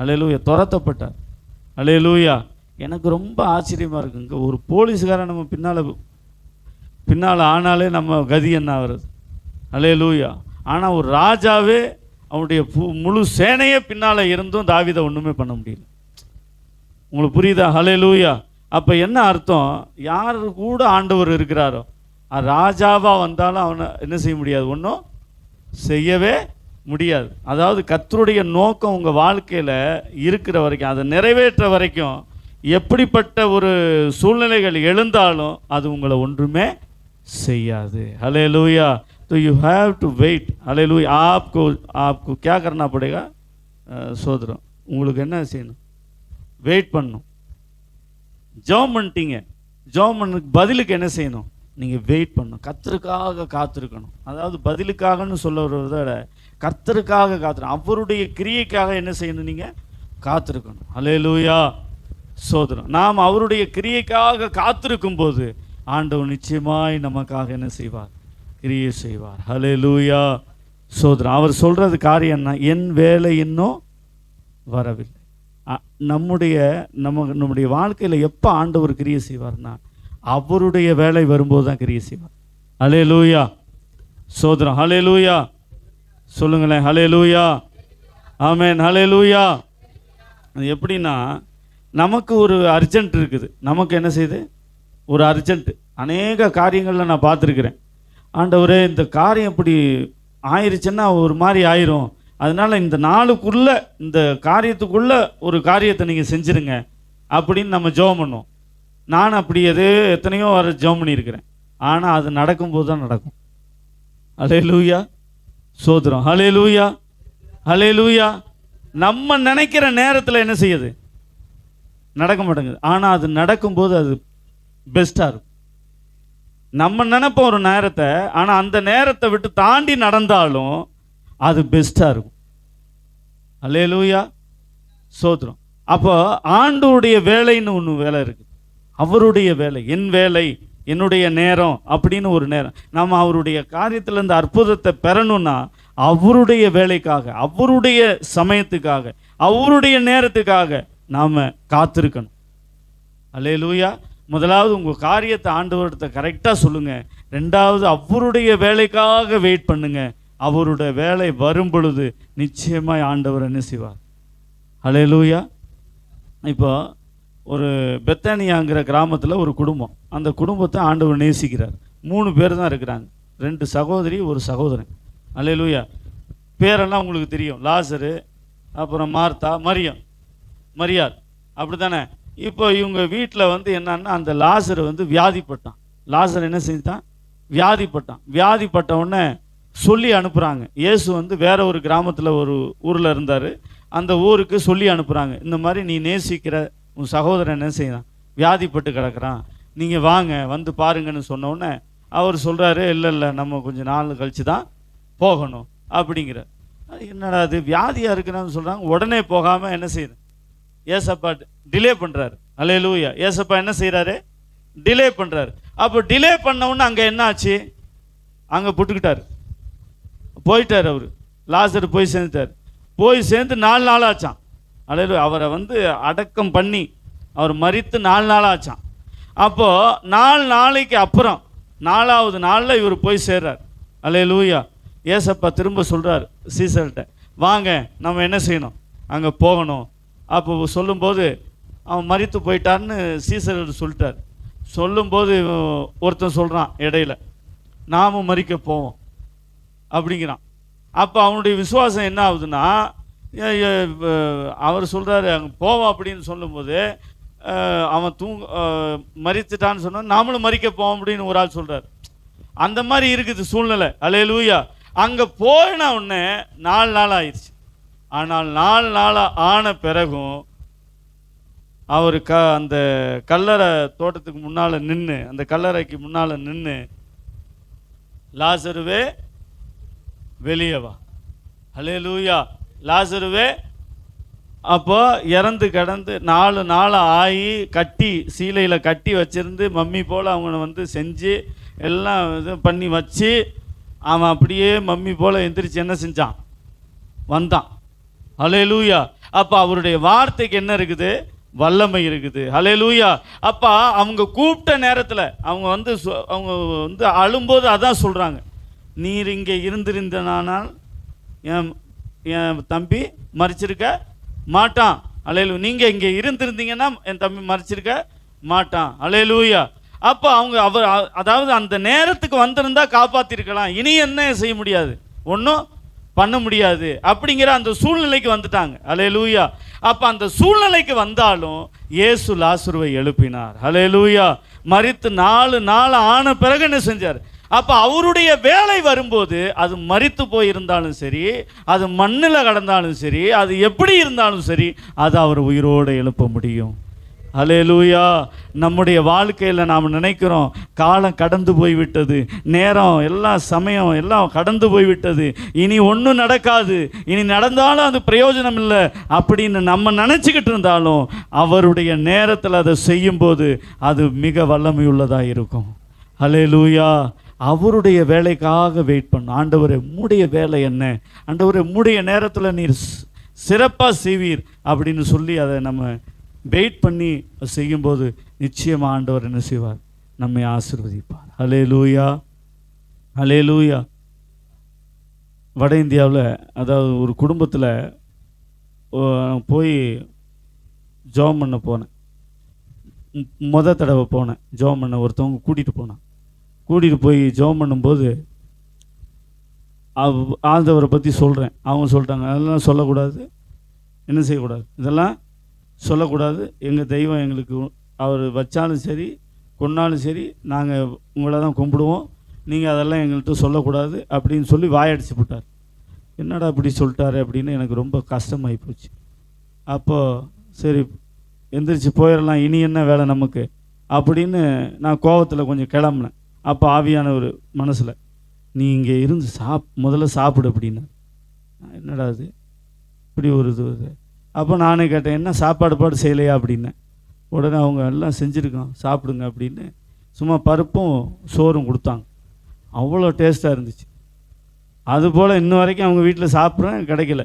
அல்லேலூயா. துரத்தப்பட்டார். அல்லேலூயா. எனக்கு ரொம்ப ஆச்சரியமாக இருக்குங்க, ஒரு போலீஸ்காரன் நம்ம பின்னால் ஆனாலே நம்ம கதி என்ன ஆகிறது. அல்லேலூயா. ஆனால் ஒரு ராஜாவே அவனுடைய முழு சேனையே பின்னால் இருந்தும் தாவீதை ஒன்றுமே பண்ண முடியல. உங்களுக்கு புரியுதா? அல்லேலூயா. அப்போ என்ன அர்த்தம், யார் கூட ஆண்டவர் இருக்கிறாரோ, ராஜாவாக வந்தாலும் அவனை என்ன செய்ய முடியாது, ஒன்றும் செய்யவே முடியாது. அதாவது கர்த்தருடைய நோக்கம் உங்கள் வாழ்க்கையில் இருக்கிற வரைக்கும், அதை நிறைவேற்ற வரைக்கும், எப்படிப்பட்ட ஒரு சூழ்நிலைகள் எழுந்தாலும் அது உங்களை ஒன்றுமே செய்யாது. அல்லேலூயா. तो यू हैव टू वेट. हालेलुया. आपको क्या करना पड़ेगा, சோதரம், உங்களுக்கு என்ன செய்யணும், வெயிட் பண்ணணும். ஜெபம் பண்ணிட்டீங்க, ஜெபம் பண்ணதுக்கு பதிலுக்கு என்ன செய்யணும், நீங்கள் வெயிட் பண்ணணும், கர்த்தருக்காக காத்திருக்கணும். அதாவது பதிலுக்காகன்னு சொல்ல விட கர்த்தருக்காக காத்திருக்கணும், அவருடைய கிரியைக்காக என்ன செய்யணும், நீங்கள் காத்திருக்கணும். அல்லேலூயா, சோதரம். நாம் அவருடைய கிரியைக்காக காத்திருக்கும் போது ஆண்டவர் நிச்சயமாய் நமக்காக என்ன செய்வார், கிரியை செய்வார். ஹல்லேலூயா, சோதரம். அவர் சொல்கிறது காரியம் என்ன, என் வேலை இன்னும் வரவில்லை. நம்முடைய வாழ்க்கையில் எப்போ ஆண்டவர் கிரியை செய்வார்னா, அவருடைய வேலை வரும்போது தான் கிரியை செய்வார். ஹல்லேலூயா, சோதரம். ஹல்லேலூயா, சொல்லுங்களேன். ஹல்லேலூயா, ஆமென். ஹல்லேலூயா. அது எப்படின்னா, நமக்கு ஒரு அர்ஜென்ட் இருக்குது, நமக்கு என்ன செய்யுது, ஒரு அர்ஜென்ட். அநேக காரியங்களில் நான் பார்த்துருக்கிறேன், ஆண்டவரே இந்த காரியம் இப்படி ஆயிருச்சுன்னா ஒரு மாதிரி ஆயிரும், அதனால் இந்த நாளுக்குள்ளே இந்த காரியத்துக்குள்ளே ஒரு காரியத்தை நீங்கள் செஞ்சுருங்க அப்படின்னு நம்ம ஜெபம் பண்ணோம். நான் அப்படி எத்தனையோ வர ஜெபம் பண்ணியிருக்கிறேன். ஆனால் அது நடக்கும்போது தான் நடக்கும். ஹல்லேலூயா, சோதரம், ஹல்லேலூயா, ஹல்லேலூயா. நம்ம நினைக்கிற நேரத்தில் என்ன செய்யுது, நடக்க மாட்டேங்குது. ஆனால் அது நடக்கும்போது அது பெஸ்ட்டாக இருக்கும். நம்ம நினைப்போம் ஒரு நேரத்தை, ஆனால் அந்த நேரத்தை விட்டு தாண்டி நடந்தாலும் அது பெஸ்ட்டாக இருக்கும். ஹல்லேலூயா, சோதரம். அப்போ ஆண்டவருடைய வேலைன்னு ஒன்று வேலை இருக்குது. அவருடைய வேலை, என் வேலை, என்னுடைய நேரம் அப்படின்னு ஒரு நேரம். நம்ம அவருடைய காரியத்தில் இந்த அற்புதத்தை பெறணும்னா அவருடைய வேலைக்காக, அவருடைய சமயத்துக்காக, அவருடைய நேரத்துக்காக நாம் காத்திருக்கணும். ஹல்லேலூயா. முதலாவது உங்கள் காரியத்தை ஆண்டவர்கிட்ட கரெக்டாக சொல்லுங்கள். ரெண்டாவது அவருடைய வேலைக்காக வெயிட் பண்ணுங்க. அவருடைய வேலை வரும் பொழுது நிச்சயமாய் ஆண்டவர் என்ன செய்வார். ஹல்லேலூயா. இப்போ ஒரு பெத்தானியாங்கிற கிராமத்தில் ஒரு குடும்பம், அந்த குடும்பத்தை ஆண்டவர் நேசிக்கிறார். 3 பேர் தான் இருக்கிறாங்க, 2 சகோதரி, ஒரு சகோதரன். ஹல்லேலூயா. பேரெல்லாம் உங்களுக்கு தெரியும், லாசரு, அப்புறம் மார்த்தா, மரியாள், அப்படி தானே. இப்போ இவங்க வீட்டில் வந்து என்னன்னா, அந்த லாசர் வந்து வியாதிப்பட்டான். லாசர் என்ன செஞ்சான், வியாதிப்பட்ட உடனே சொல்லி அனுப்புகிறாங்க. இயேசு வந்து வேற ஒரு கிராமத்தில் ஒரு ஊரில் இருந்தார், அந்த ஊருக்கு சொல்லி அனுப்புகிறாங்க. இந்த மாதிரி நீ நேசிக்கிற உன் சகோதரன் என்ன செய்யலாம், வியாதிப்பட்டு கிடக்கிறான், நீங்கள் வாங்க வந்து பாருங்கன்னு சொன்னோடனே அவர் சொல்கிறாரு, இல்லை நம்ம கொஞ்சம் நாள் கழித்து தான் போகணும் அப்படிங்கிற. என்னடா அது வியாதியாக இருக்கிறான்னு சொல்கிறாங்க. உடனே போகாமல் என்ன செய்யுது, ஏசப்பா டிலே பண்ணுறாரு. ஹல்லேலூயா. ஏசப்பா என்ன செய்கிறாரு, டிலே பண்ணுறாரு. அப்போ டிலே பண்ணவுன்னு அங்கே என்ன ஆச்சு, அங்கே புட்டுக்கிட்டார், போயிட்டார். அவர் லாசர் போய் சேர்ந்து 4 நாள் ஆச்சான். ஹல்லேலூயா. அவரை வந்து அடக்கம் பண்ணி அவர் மரித்து 4 நாள் ஆச்சான். அப்போது 4 நாளைக்கு அப்புறம் 4ஆவது நாளில் இவர் போய் சேர்றார். ஹல்லேலூயா. ஏசப்பா திரும்ப சொல்கிறார் சீசர்கிட்ட, வாங்க நம்ம என்ன செய்யணும், அங்கே போகணும். அப்போ சொல்லும்போது அவன் மரித்து போயிட்டான்னு சீசர் சொல்லிட்டார். சொல்லும்போது ஒருத்தன் சொல்கிறான் இடையில, நாமும் மரிக்க போவோம் அப்படிங்கிறான். அப்போ அவனுடைய விசுவாசம் என்ன ஆகுதுன்னா, அவர் சொல்கிறாரு அங்கே போவோம் அப்படின்னு சொல்லும்போது அவன் மரித்துட்டான்னு சொன்னால் நாமளும் மரிக்க போவோம் அப்படின்னு ஒரு ஆள் சொல்கிறார். அந்த மாதிரி இருக்குது சூழ்நிலை. ஹல்லேலூயா. அங்கே போன உடனே 4 நாள் ஆயிடுச்சு. ஆனால் 4 நாள் ஆன பிறகும் அவர் அந்த கல்லறை தோட்டத்துக்கு முன்னால் நின்று, அந்த கல்லறைக்கு முன்னால் நின்று, லாசருவே வெளியே வா, ஹல்லேலூயா, லாசருவே. அப்போ இறந்து கிடந்து 4 நாள் ஆகி கட்டி சீலையில் கட்டி வச்சிருந்து மம்மி போல் அவனை வந்து செஞ்சு எல்லாம் இது பண்ணி வச்சு அவன் அப்படியே மம்மி போல் எந்திரிச்சு என்ன செஞ்சான், வந்தான். ஹல்லேலூயா. அப்போ அவருடைய வார்த்தைக்கு என்ன இருக்குது, வல்லமை இருக்குது. ஹல்லேலூயா. அப்போ அவங்க கூப்பிட்ட நேரத்தில் அவங்க வந்து அழும்போது அதான் சொல்கிறாங்க, நீர் இங்கே இருந்திருந்தனால் என் தம்பி மரிச்சிருக்க மாட்டான். ஹல்லேலூயா. நீங்கள் இங்கே இருந்திருந்தீங்கன்னா என் தம்பி மரிச்சிருக்க மாட்டான். ஹல்லேலூயா. அப்போ அதாவது அந்த நேரத்துக்கு வந்திருந்தா காப்பாற்றிருக்கலாம், இனி என்ன செய்ய முடியாது, ஒன்றும் பண்ண முடியாது அப்படிங்கிற அந்த சூழ்நிலைக்கு வந்துட்டாங்க. ஹல்லேலூயா. அப்போ அந்த சூழ்நிலைக்கு வந்தாலும் இயேசு லாசருவை எழுப்பினார். ஹல்லேலூயா. மரித்து 4 நாள் ஆன பிறகு என்ன செஞ்சார். அப்போ அவருடைய வேலை வரும்போது அது மரித்து போயிருந்தாலும் சரி, அது மண்ணில் கடந்தாலும் சரி, அது எப்படி இருந்தாலும் சரி, அது அவர் உயிரோடு எழுப்ப முடியும். ஹல்லேலூயா. நம்முடைய வாழ்க்கையில் நாம் நினைக்கிறோம், காலம் கடந்து போய்விட்டது, நேரம் எல்லாம் சமயம் எல்லாம் கடந்து போய்விட்டது, இனி ஒன்றும் நடக்காது, இனி நடந்தாலும் அது பிரயோஜனம் இல்லை அப்படின்னு நம்ம நினச்சிக்கிட்டு இருந்தாலும் அவருடைய நேரத்தில் அதை செய்யும்போது அது மிக வல்லமையுள்ளதாக இருக்கும். ஹல்லேலூயா. அவருடைய வேலைக்காக வெயிட் பண்ண, ஆண்டவரே உம்முடைய வேலை என்ன, ஆண்டவரே உம்முடைய நேரத்தில் நீர் சிறப்பாக செய்வீர் அப்படின்னு சொல்லி அதை நம்ம வெயிட் பண்ணி செய்யும்போது நிச்சயமாக ஆண்டவர் என்ன செய்வார், நம்மை ஆசீர்வதிப்பார். ஹல்லேலூயா, ஹல்லேலூயா. வட இந்தியாவில் அதாவது ஒரு குடும்பத்தில் போய் ஜெபம் பண்ண போனேன். தடவை போனேன் ஜெபம் பண்ண, ஒருத்தவங்க கூட்டிகிட்டு போனான். கூட்டிகிட்டு போய் ஜெபம் பண்ணும்போது ஆண்டவரை பற்றி சொல்கிறேன். அவங்க சொல்லிட்டாங்க, அதெல்லாம் சொல்லக்கூடாது, என்ன செய்யக்கூடாது, இதெல்லாம் சொல்லக்கூடாது. எங்கள் தெய்வம் எங்களுக்கு அவர் வச்சாலும் சரி கொன்னாலும் சரி நாங்கள் உங்களை தான் கும்பிடுவோம், நீங்கள் அதெல்லாம் எங்கள்கிட்ட சொல்லக்கூடாது அப்படின்னு சொல்லி வாயடிச்சு போட்டார். என்னடா இப்படி சொல்லிட்டாரு அப்படின்னு எனக்கு ரொம்ப கஷ்டமாகி போச்சு. அப்போது சரி எந்திரிச்சு போயிடலாம், இனி என்ன வேலை நமக்கு அப்படின்னு நான் கோவத்தில் கொஞ்சம் கிளம்புனேன். அப்போ ஆவியான ஒரு மனசில், நீ இங்கே இருந்து முதல்ல சாப்பிடு அப்படின்னா. என்னடா அது இப்படி ஒரு இது. அப்போ நானே கேட்டேன், என்ன சாப்பாடு செய்யலையா அப்படின்னேன். உடனே அவங்க எல்லாம் செஞ்சுருக்கோம் சாப்பிடுங்க அப்படின்னு சும்மா பருப்பும் சோறும் கொடுத்தாங்க. அவ்வளோ டேஸ்ட்டாக இருந்துச்சு. அதுபோல் இன்ன வரைக்கும் அவங்க வீட்டில் சாப்பிட்றேன், கிடைக்கல.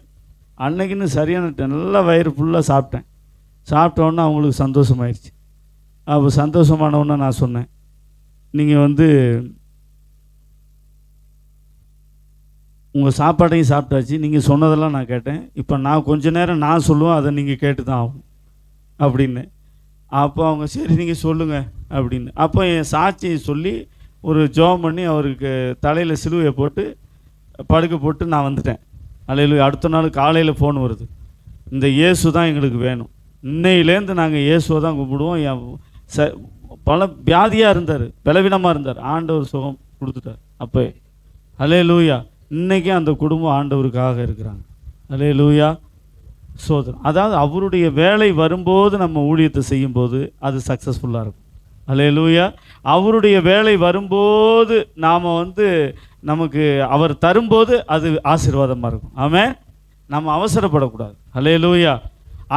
அன்னைக்குன்னு சரியான நல்லா வயிறு ஃபுல்லாக சாப்பிட்டேன். சாப்பிட்டோன்னே அவங்களுக்கு சந்தோஷமாயிடுச்சு. அப்போ சந்தோஷமானவுடனே நான் சொன்னேன், நீங்கள் உங்கள் சாப்பாட்டையும் சாப்பிட்டாச்சு, நீங்கள் சொன்னதெல்லாம் நான் கேட்டேன், இப்போ நான் கொஞ்ச நேரம் நான் சொல்லுவேன், அதை நீங்கள் கேட்டு தான் ஆகும் அப்படின்னு. அப்போ அவங்க சரி நீங்கள் சொல்லுங்கள் அப்படின்னு. அப்போ என் சாட்சியை சொல்லி ஒரு ஜெபம் பண்ணி அவருக்கு தலையில் சிலுவையை போட்டு படுக்க போட்டு நான் வந்துட்டேன். அல்லேலூயா. அடுத்த நாள் காலையில் ஃபோன் வருது, இந்த இயேசு தான் எங்களுக்கு வேணும், இன்னையிலேருந்து நாங்கள் இயேசுவை தான் கும்பிடுவோம். பல வியாதியாக இருந்தார், பலவீனமாக இருந்தார், ஆண்டவர் சுகம் கொடுத்துட்டார். அப்போ அல்லேலூயா. இன்றைக்கி அந்த குடும்பம் ஆண்டவருக்காக இருக்கிறாங்க. அல்லேலூயா. சோதரம். அதாவது அவருடைய வேலை வரும்போது நம்ம ஊழியத்தை செய்யும்போது அது சக்ஸஸ்ஃபுல்லாக இருக்கும். அல்லேலூயா. அவருடைய வேலை வரும்போது நாம் நமக்கு அவர் தரும்போது அது ஆசீர்வாதமாக இருக்கும். ஆமென். நம்ம அவசரப்படக்கூடாது. அல்லேலூயா.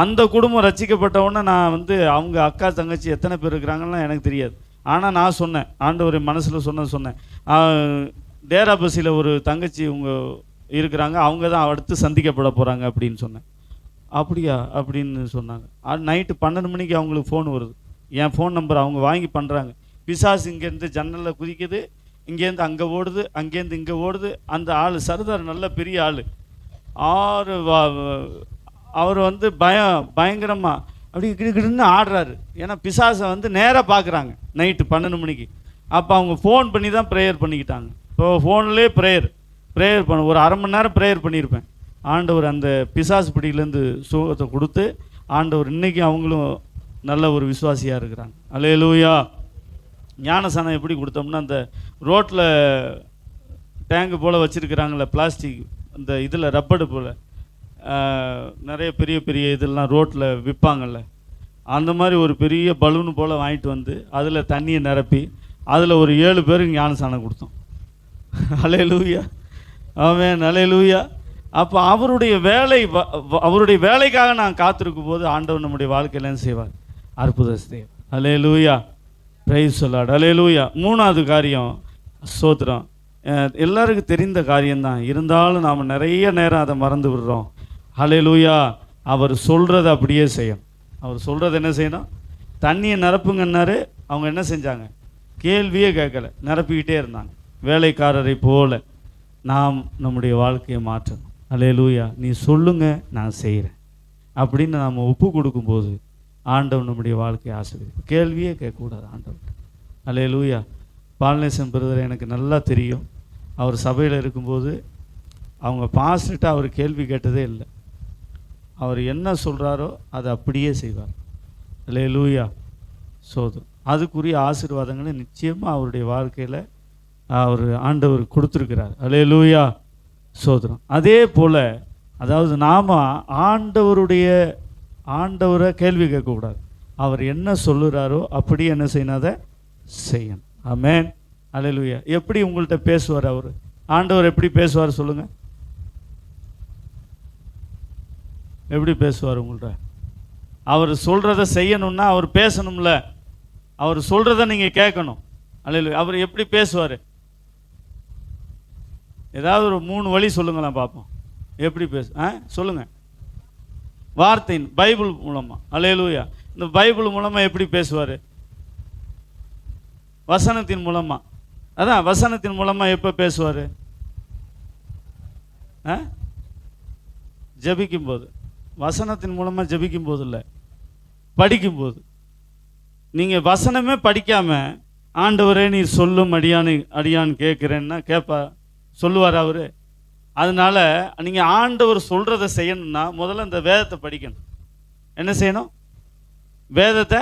அந்த குடும்பம் ரட்சிக்கப்பட்டவுடனே நான் அவங்க அக்கா தங்கச்சி எத்தனை பேர் இருக்கிறாங்கன்னு எனக்கு தெரியாது. ஆனால் நான் சொன்னேன், ஆண்டவர் மனசில் சொன்னேன், டேரா பஸ்ஸில் ஒரு தங்கச்சி இவங்க இருக்கிறாங்க, அவங்க தான் அடுத்து சந்திக்கப்பட போகிறாங்க அப்படின்னு சொன்னேன். அப்படியா அப்படின்னு சொன்னாங்க. நைட்டு 12 மணிக்கு அவங்களுக்கு ஃபோன் வருது. என் ஃபோன் நம்பர் அவங்க வாங்கி பண்ணுறாங்க. பிசாசு இங்கேருந்து ஜன்னலில் குதிக்குது, இங்கேருந்து அங்கே ஓடுது, அங்கேருந்து இங்கே ஓடுது. அந்த ஆள் சர்தார் நல்ல பெரிய ஆள், அவர் பயங்கரமாக அப்படி கிடுன்னு ஆடுறாரு. ஏன்னா பிசாசை நேராக பார்க்குறாங்க நைட்டு 12 மணிக்கு. அப்போ அவங்க ஃபோன் பண்ணி தான் ப்ரேயர் பண்ணிக்கிட்டாங்க. இப்போ ஃபோன்லேயே ப்ரேயர் பண்ண ஒரு அரை மணி நேரம் ப்ரேயர் பண்ணியிருப்பேன். ஆண்டவர் அந்த பிசாசு பிடியிலேருந்து சுகத்தை கொடுத்து ஆண்டவர் இன்றைக்கி அவங்களும் நல்ல ஒரு விசுவாசியாக இருக்கிறாங்க. அல்லேலூயா. ஞானசானம் எப்படி கொடுத்தோம்னா, அந்த ரோட்டில் டேங்கு போல் வச்சுருக்கிறாங்களே பிளாஸ்டிக், அந்த இதில் ரப்படு போல் நிறைய பெரிய பெரிய இதெல்லாம் ரோட்டில் விற்பாங்கள்ல, அந்த மாதிரி ஒரு பெரிய பலூனு போல் வாங்கிட்டு அதில் தண்ணியை நிரப்பி அதில் ஒரு 7 பேருக்கு ஞானசானம் கொடுத்தோம். அல்லேலூயா. ஆமென். அல்லேலூயா. அப்போ அவருடைய வேலைக்காக நான் காத்திருக்கும் போது ஆண்டவர் நம்முடைய வாழ்க்கையில செய்வார், அற்புத செய்வார். அல்லேலூயா. Praise the lord. அல்லேலூயா. 3வது காரியம் ஸ்தோத்திரம். எல்லாருக்கும் தெரிந்த காரியம்தான், இருந்தாலும் நாம் நிறைய நேரம் அதை மறந்து விடுறோம். அல்லேலூயா. அவர் சொல்கிறத அப்படியே செய்யணும். அவர் சொல்கிறது என்ன செய்யணும்? தண்ணியை நிரப்புங்கன்னாரு, அவங்க என்ன செஞ்சாங்க? கேள்வியே கேட்கல, நிரப்பிக்கிட்டே இருந்தாங்க. வேலைக்காரரை போல நாம் நம்முடைய வாழ்க்கையை மாற்றணும். அல்லேலூயா. நீ சொல்லுங்க, நான் செய்கிறேன் அப்படின்னு நாம் ஒப்பு கொடுக்கும்போது ஆண்டவர் நம்முடைய வாழ்க்கையை ஆசீர்வதிப்பார். கேள்வியே கேட்கக்கூடாது ஆண்டவர். அல்லேலூயா. பால்நேசன் பிரதர் எனக்கு நல்லா தெரியும். அவர் சபையில் இருக்கும்போது அவங்க பாஸ்டர்கிட்ட அவர் கேள்வி கேட்டதே இல்லை. அவர் என்ன சொல்கிறாரோ அதை அப்படியே செய்வார். அல்லேலூயா. சோதரம். அதுக்குரிய ஆசீர்வாதங்களை நிச்சயமாக அவருடைய வாழ்க்கையில் அவர் ஆண்டவர் கொடுத்துருக்கிறார். அல்லேலூயா. சோதரம். அதே போல் அதாவது நாம் ஆண்டவரை கேள்வி கேட்கக்கூடாது. அவர் என்ன சொல்லுறாரோ அப்படி என்ன செய்யணும், அதை செய்யணும். ஆமென். அல்லேலூயா. எப்படி உங்கள்கிட்ட பேசுவார் அவர்? ஆண்டவர் எப்படி பேசுவார் சொல்லுங்கள்? எப்படி பேசுவார் உங்கள்கிட்ட? அவர் சொல்கிறத செய்யணும்னா அவர் பேசணும்ல, அவர் சொல்கிறத நீங்கள் கேட்கணும். அல்லேலூயா. அவர் எப்படி பேசுவார்? ஏதாவது ஒரு 3 வழி சொல்லுங்களேன் பார்ப்போம். எப்படி சொல்லுங்கள். வார்த்தையின் பைபிள் மூலமாக. அல்லேலூயா. இந்த பைபிள் மூலமாக எப்படி பேசுவார்? வசனத்தின் மூலமாக. அதான் வசனத்தின் மூலமாக எப்போ பேசுவார்? ஜபிக்கும்போது. வசனத்தின் மூலமாக ஜபிக்கும் போது இல்லை, படிக்கும்போது. நீங்கள் வசனமே படிக்காமல் ஆண்டவரே நீர் சொல்லும் அடியான் கேட்குறேன்னா சொல்லுவார் அவர். அதனால நீங்கள் ஆண்டவர் சொல்கிறத செய்யணும்னா முதல்ல இந்த வேதத்தை படிக்கணும். என்ன செய்யணும்? வேதத்தை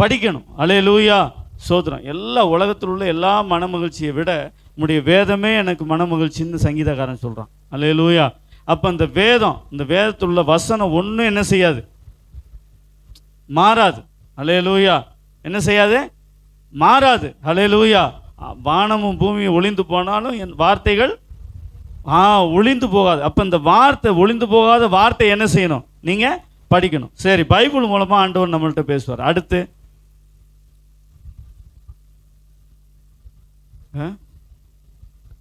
படிக்கணும். அல்லேலூயா, சோத்திரம். எல்லா உலகத்தில் உள்ள எல்லா மன மகிழ்ச்சியை விட உம்முடைய வேதமே எனக்கு மன மகிழ்ச்சின்னு சங்கீதக்காரன் சொல்கிறான். அல்லேலூயா. அப்போ இந்த வேதத்தில் உள்ள வசனம் ஒன்றும் என்ன செய்யாது? மாறாது. அல்லேலூயா. என்ன செய்யாது? மாறாது. அல்லேலூயா. வானமும் பூமியும் ஒளிந்து போனாலும் என் வார்த்தைகள் ஒளிந்து போகாது. அப்போ இந்த வார்த்தை ஒளிந்து போகாத வார்த்தை என்ன செய்யணும்? நீங்கள் படிக்கணும். சரி, பைபிள் மூலமாக ஆண்டவர் நம்மள்கிட்ட பேசுவார். அடுத்து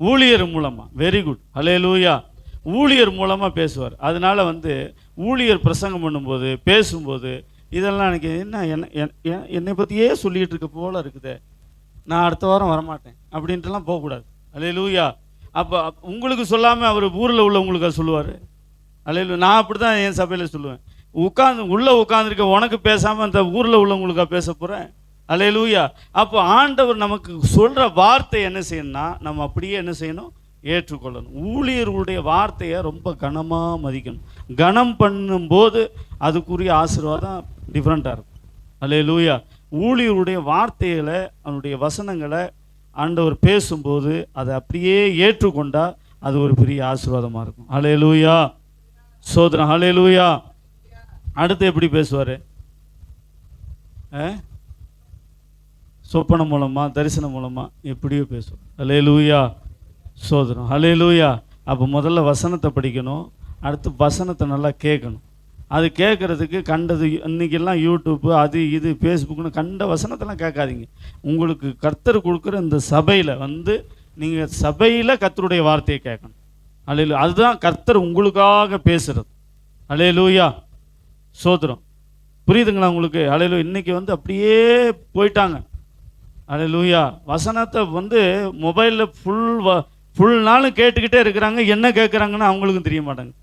ஊழியர் மூலமாக. Very good. அல்லேலூயா. ஊழியர் மூலமாக பேசுவார். அதனால் ஊழியர் பிரசங்கம் பண்ணும்போது பேசும்போது இதெல்லாம் எனக்கு என்னை பற்றியே சொல்லிகிட்டு இருக்க போல இருக்குது, நான் அடுத்த வாரம் வரமாட்டேன் அப்படின்ட்டுலாம் போகக்கூடாது. அல்லேலூயா. அப்போ உங்களுக்கு சொல்லாமல் அவர் ஊரில் உள்ளவங்களுக்கு அது சொல்லுவார். அல்லேலூயா. நான் அப்படி தான் என் சபையில் சொல்லுவேன். உள்ளே உட்காந்துருக்க உனக்கு பேசாமல் அந்த ஊரில் உள்ளவங்களுக்காக பேச போகிறேன். அல்லேலூயா. அப்போ ஆண்டவர் நமக்கு சொல்கிற வார்த்தை என்ன செய்யணும்னா நம்ம அப்படியே என்ன செய்யணும்? ஏற்றுக்கொள்ளணும். ஊழியர்களுடைய வார்த்தையை ரொம்ப கனமாக மதிக்கணும். கனம் பண்ணும்போது அதுக்குரிய ஆசீர்வாதம் டிஃப்ரெண்ட்டாக இருக்கும். அல்லேலூயா. ஊழியருடைய வார்த்தைகளை, அவனுடைய வசனங்களை ஆண்டவர் பேசும்போது அதை அப்படியே ஏற்றுக்கொண்டால் அது ஒரு பெரிய ஆசீர்வாதமாக இருக்கும். அல்லேலூயா, சோதரம். அல்லேலூயா. அடுத்து எப்படி பேசுவார்? சொப்பனம் மூலமாக, தரிசனம் மூலமாக எப்படியோ பேசுவார். அல்லேலூயா, சோதரம். அல்லேலூயா. அப்போ முதல்ல வசனத்தை படிக்கணும். அடுத்து வசனத்தை நல்லா கேட்கணும். அது கேட்குறதுக்கு கண்டது இன்றைக்கெல்லாம் யூடியூப்பு அது இது ஃபேஸ்புக்குன்னு கண்ட வசனத்தெல்லாம் கேட்காதீங்க. உங்களுக்கு கர்த்தர் கொடுக்குற இந்த சபையில் நீங்கள் சபையில் கர்த்தருடைய வார்த்தையை கேட்கணும். அல்லேலூயா. அதுதான் கர்த்தர் உங்களுக்காக பேசுகிறது. அல்லேலூயா, சோதரம். புரியுதுங்களா உங்களுக்கு? அல்லேலூயா. இன்றைக்கி அப்படியே போயிட்டாங்க. அல்லேலூயா. வசனத்தை மொபைலில் ஃபுல் நாளும் கேட்டுக்கிட்டே இருக்கிறாங்க. என்ன கேட்குறாங்கன்னு அவங்களுக்கும் தெரிய மாட்டாங்க.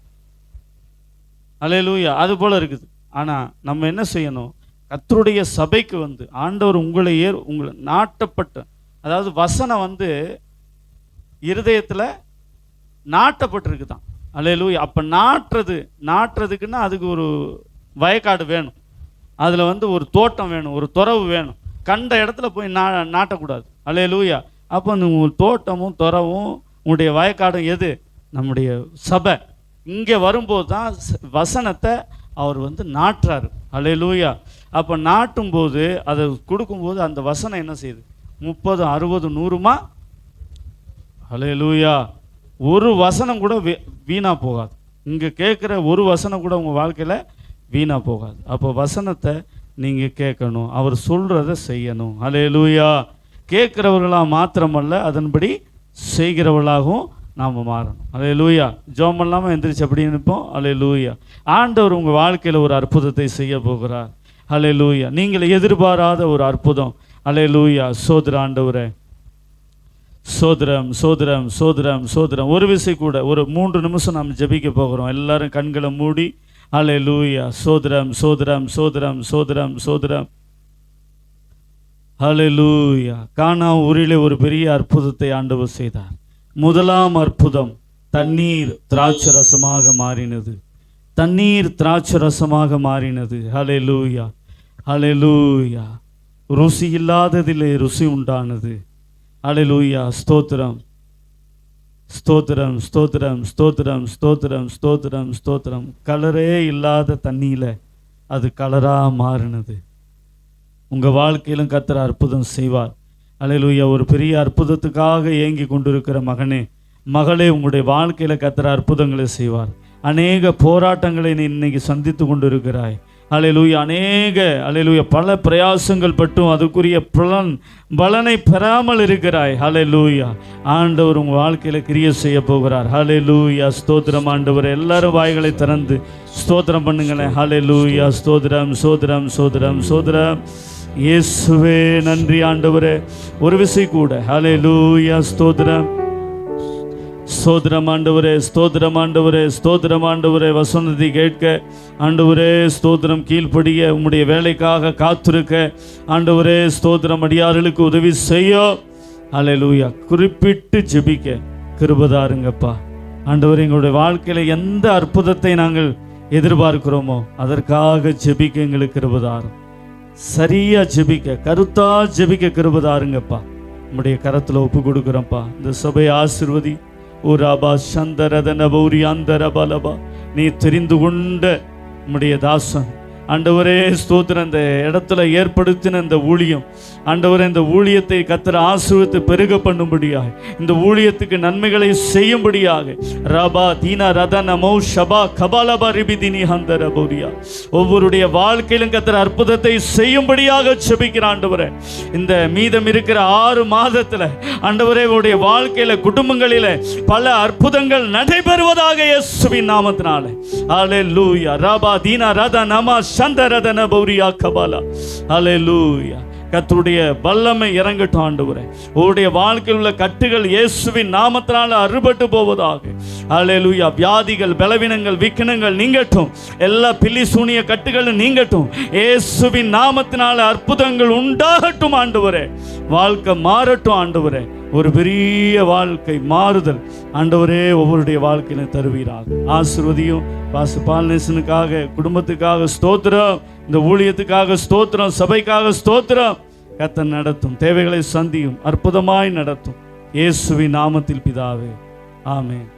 அல்லேலூயா. அது போல் இருக்குது. ஆனால் நம்ம என்ன செய்யணும்? கர்த்தருடைய சபைக்கு ஆண்டவர் உங்களை நாட்டப்பட்ட, அதாவது வசனம் இருதயத்தில் நாட்டப்பட்டிருக்கு தான். அல்லேலூயா. அப்போ நாட்டுறதுக்குன்னா அதுக்கு ஒரு வயக்காடு வேணும். அதில் ஒரு தோட்டம் வேணும், ஒரு துறவு வேணும். கண்ட இடத்துல போய் நாட்டக்கூடாது. அல்லேலூயா. அப்போ உங்கள் தோட்டமும் துறவும் உங்களுடைய வயக்காடும் எது? நம்முடைய சபை. இங்கே வரும்போது தான் வசனத்தை அவர் நாட்டுறாரு. அல்லேலூயா. அப்போ நாட்டும்போது அதை கொடுக்கும்போது அந்த வசனம் என்ன செய்யுது? 30, 60, 100மா? அல்லேலூயா. ஒரு வசனம் கூட வீணாக போகாது. இங்கே கேட்குற ஒரு வசனம் கூட உங்கள் வாழ்க்கையில் வீணாக போகாது. அப்போ வசனத்தை நீங்கள் கேட்கணும், அவர் சொல்கிறத செய்யணும். அல்லேலூயா. கேட்குறவர்களாக மாத்திரமல்ல, அதன்படி செய்கிறவர்களாகவும் நாம் மாறணும். அல்லேலூயா. ஜெபம் இல்லாமல் எந்திரிச்சு அப்படி நிற்போம். அல்லேலூயா. ஆண்டவர் உங்கள் வாழ்க்கையில் ஒரு அற்புதத்தை செய்ய போகிறார். அல்லேலூயா. நீங்கள் எதிர்பாராத ஒரு அற்புதம். அல்லேலூயா. சோதர ஆண்டவரே, சோதரம் சோதரம் சோதரம் சோதரம். ஒரு விசை கூட ஒரு 3 நிமிஷம் நாம் ஜெபிக்க போகிறோம். எல்லாரும் கண்களை மூடி. அல்லேலூயா. சோதரம் சோதரம் சோதரம் சோதரம் சோதரம். அல்லேலூயா. கானா ஊரிலே ஒரு பெரிய அற்புதத்தை ஆண்டவர் செய்தார். முதலாம் அற்புதம், தண்ணீர் திராட்சரசமாக மாறினது. தண்ணீர் திராட்சரசமாக மாறினது. அல்லேலூயா. அல்லேலூயா. ருசி இல்லாததிலே ருசி உண்டானது. அல்லேலூயா. ஸ்தோத்திரம் ஸ்தோத்திரம் ஸ்தோத்திரம் ஸ்தோத்திரம் ஸ்தோத்திரம் ஸ்தோத்திரம் ஸ்தோத்திரம். கலரே இல்லாத தண்ணியில் அது கலராக மாறினது. உங்கள் வாழ்க்கையிலும் கர்த்தர் அற்புதம் செய்வார். அல்லேலூயா. ஒரு பெரிய அற்புதத்துக்காக ஏங்கி கொண்டிருக்கிற மகனே, மகளே, உங்களுடைய வாழ்க்கையில் கர்த்தர் அற்புதங்களை செய்வார். அநேக போராட்டங்களை நீ இன்னைக்கு சந்தித்து கொண்டிருக்கிறாய். அல்லேலூயா. அல்லேலூயா பல பிரயாசங்கள் பட்டும் அதுக்குரிய பலனை பெறாமல் இருக்கிறாய். அல்லேலூயா. ஆண்டவர் உங்கள் வாழ்க்கையில் கிரியை செய்ய போகிறார். அல்லேலூயா. ஸ்தோத்திரம் ஆண்டவர். எல்லாரும் வாய்களை திறந்து ஸ்தோத்திரம் பண்ணுங்களேன். அல்லேலூயா. ஸ்தோத்திரம் சோதரம் சோதரம் சோதரம். இயேசுவே நன்றி ஆண்டவரே. ஒரு விசை கூட. அல்லேலூயா. ஸ்தோத்திரம் ஸ்தோத்திரம் ஆண்டவரே, ஸ்தோத்திரம் ஆண்டவரே, ஸ்தோத்திரம் ஆண்டவரே. வசனத்தை கேட்க ஆண்டவரே ஸ்தோத்திரம், கீழ்ப்படிய உம்முடைய வேலைக்காக காத்திருக்க ஆண்டவரே ஸ்தோத்திரம், அடியார்களுக்கு உதவி செய்ய அல்லேலூயா. குறிப்பிட்டு ஜெபிக்க கிருபைதாருங்கப்பா ஆண்டவரே. எங்களுடைய வாழ்க்கையில எந்த அற்புதத்தை நாங்கள் எதிர்பார்க்கிறோமோ அதற்காக ஜெபிக்க எங்களுக்கு கிருபைதாரும். சரியா ஜெபிக்க, கருத்தா ஜெபிக்க கிருபைதாருங்கப்பா. உம்முடைய கரத்துல ஒப்பு கொடுக்குறோம்ப்பா. இந்த சபையை ஆசீர்வதி. ஊராபா சந்தரதன பௌரி அந்தரபலபா. நீ தெரிந்து கொண்ட உம்முடைய தாசன் ஆண்டவரே ஸ்தோத்திரம், இந்த இடத்துல ஏற்படுத்தின இந்த ஊழியம் ஆண்டவரே, இந்த ஊழியத்தை கர்த்தர் ஆசீர்வதித்து பெருக பண்ணும்படியாக, இந்த ஊழியத்துக்கு நன்மைகளை செய்யும்படியாக ரபா தீனா ரதன மௌ ஷபா கபாலபா ரிபிதினி ஹந்தர பௌரியா, ஒவ்வொருடைய வாழ்க்கையிலும் கர்த்தர் அற்புதத்தை செய்யும்படியாக ஜெபிக்கிறார் ஆண்டவரே. இந்த மீதம் இருக்கிற 6 மாதத்துல ஆண்டவரே உடைய வாழ்க்கையில, குடும்பங்களில பல அற்புதங்கள் நடைபெறுவதாக இயேசுவின் நாமத்தினாலே. ஹல்லேலூயா. ரபா தீனா ரத நமா சந்தரதன பௌரியா கபாலா. ஹல்லேலூயா. கர்த்தருடைய வல்லமை இறங்கட்டும் ஆண்டவரே. உங்களுடைய வாழ்க்கையில் உள்ள கட்டுகள் இயேசுவின் நாமத்தினால அறுபட்டு போவதாக. ஹல்லேலூயா. வியாதிகள், பலவீனங்கள், விக்கினங்கள் நீங்கட்டும். எல்லா பில்லி சூனிய கட்டுகளும் நீங்கட்டும். இயேசுவின் நாமத்தினால அற்புதங்கள் உண்டாகட்டும் ஆண்டவரே. வாழ்க்கை மாறட்டும் ஆண்டவரே. ஒரு பெரிய வாழ்க்கை மாறுதல் ஆண்டவரே ஒவ்வொருடைய வாழ்க்கையில தருவீராக. ஆசீர்வதியும். பாச பால்நேசனுக்காக, குடும்பத்துக்காக ஸ்தோத்திரம், இந்த ஊழியத்துக்காக ஸ்தோத்திரம், சபைக்காக ஸ்தோத்திரம். கர்த்தர் நடத்தும், தேவைகளை சந்தியும், அற்புதமாய் நடத்தும். இயேசுவின் நாமத்தில் பிதாவே, ஆமென்.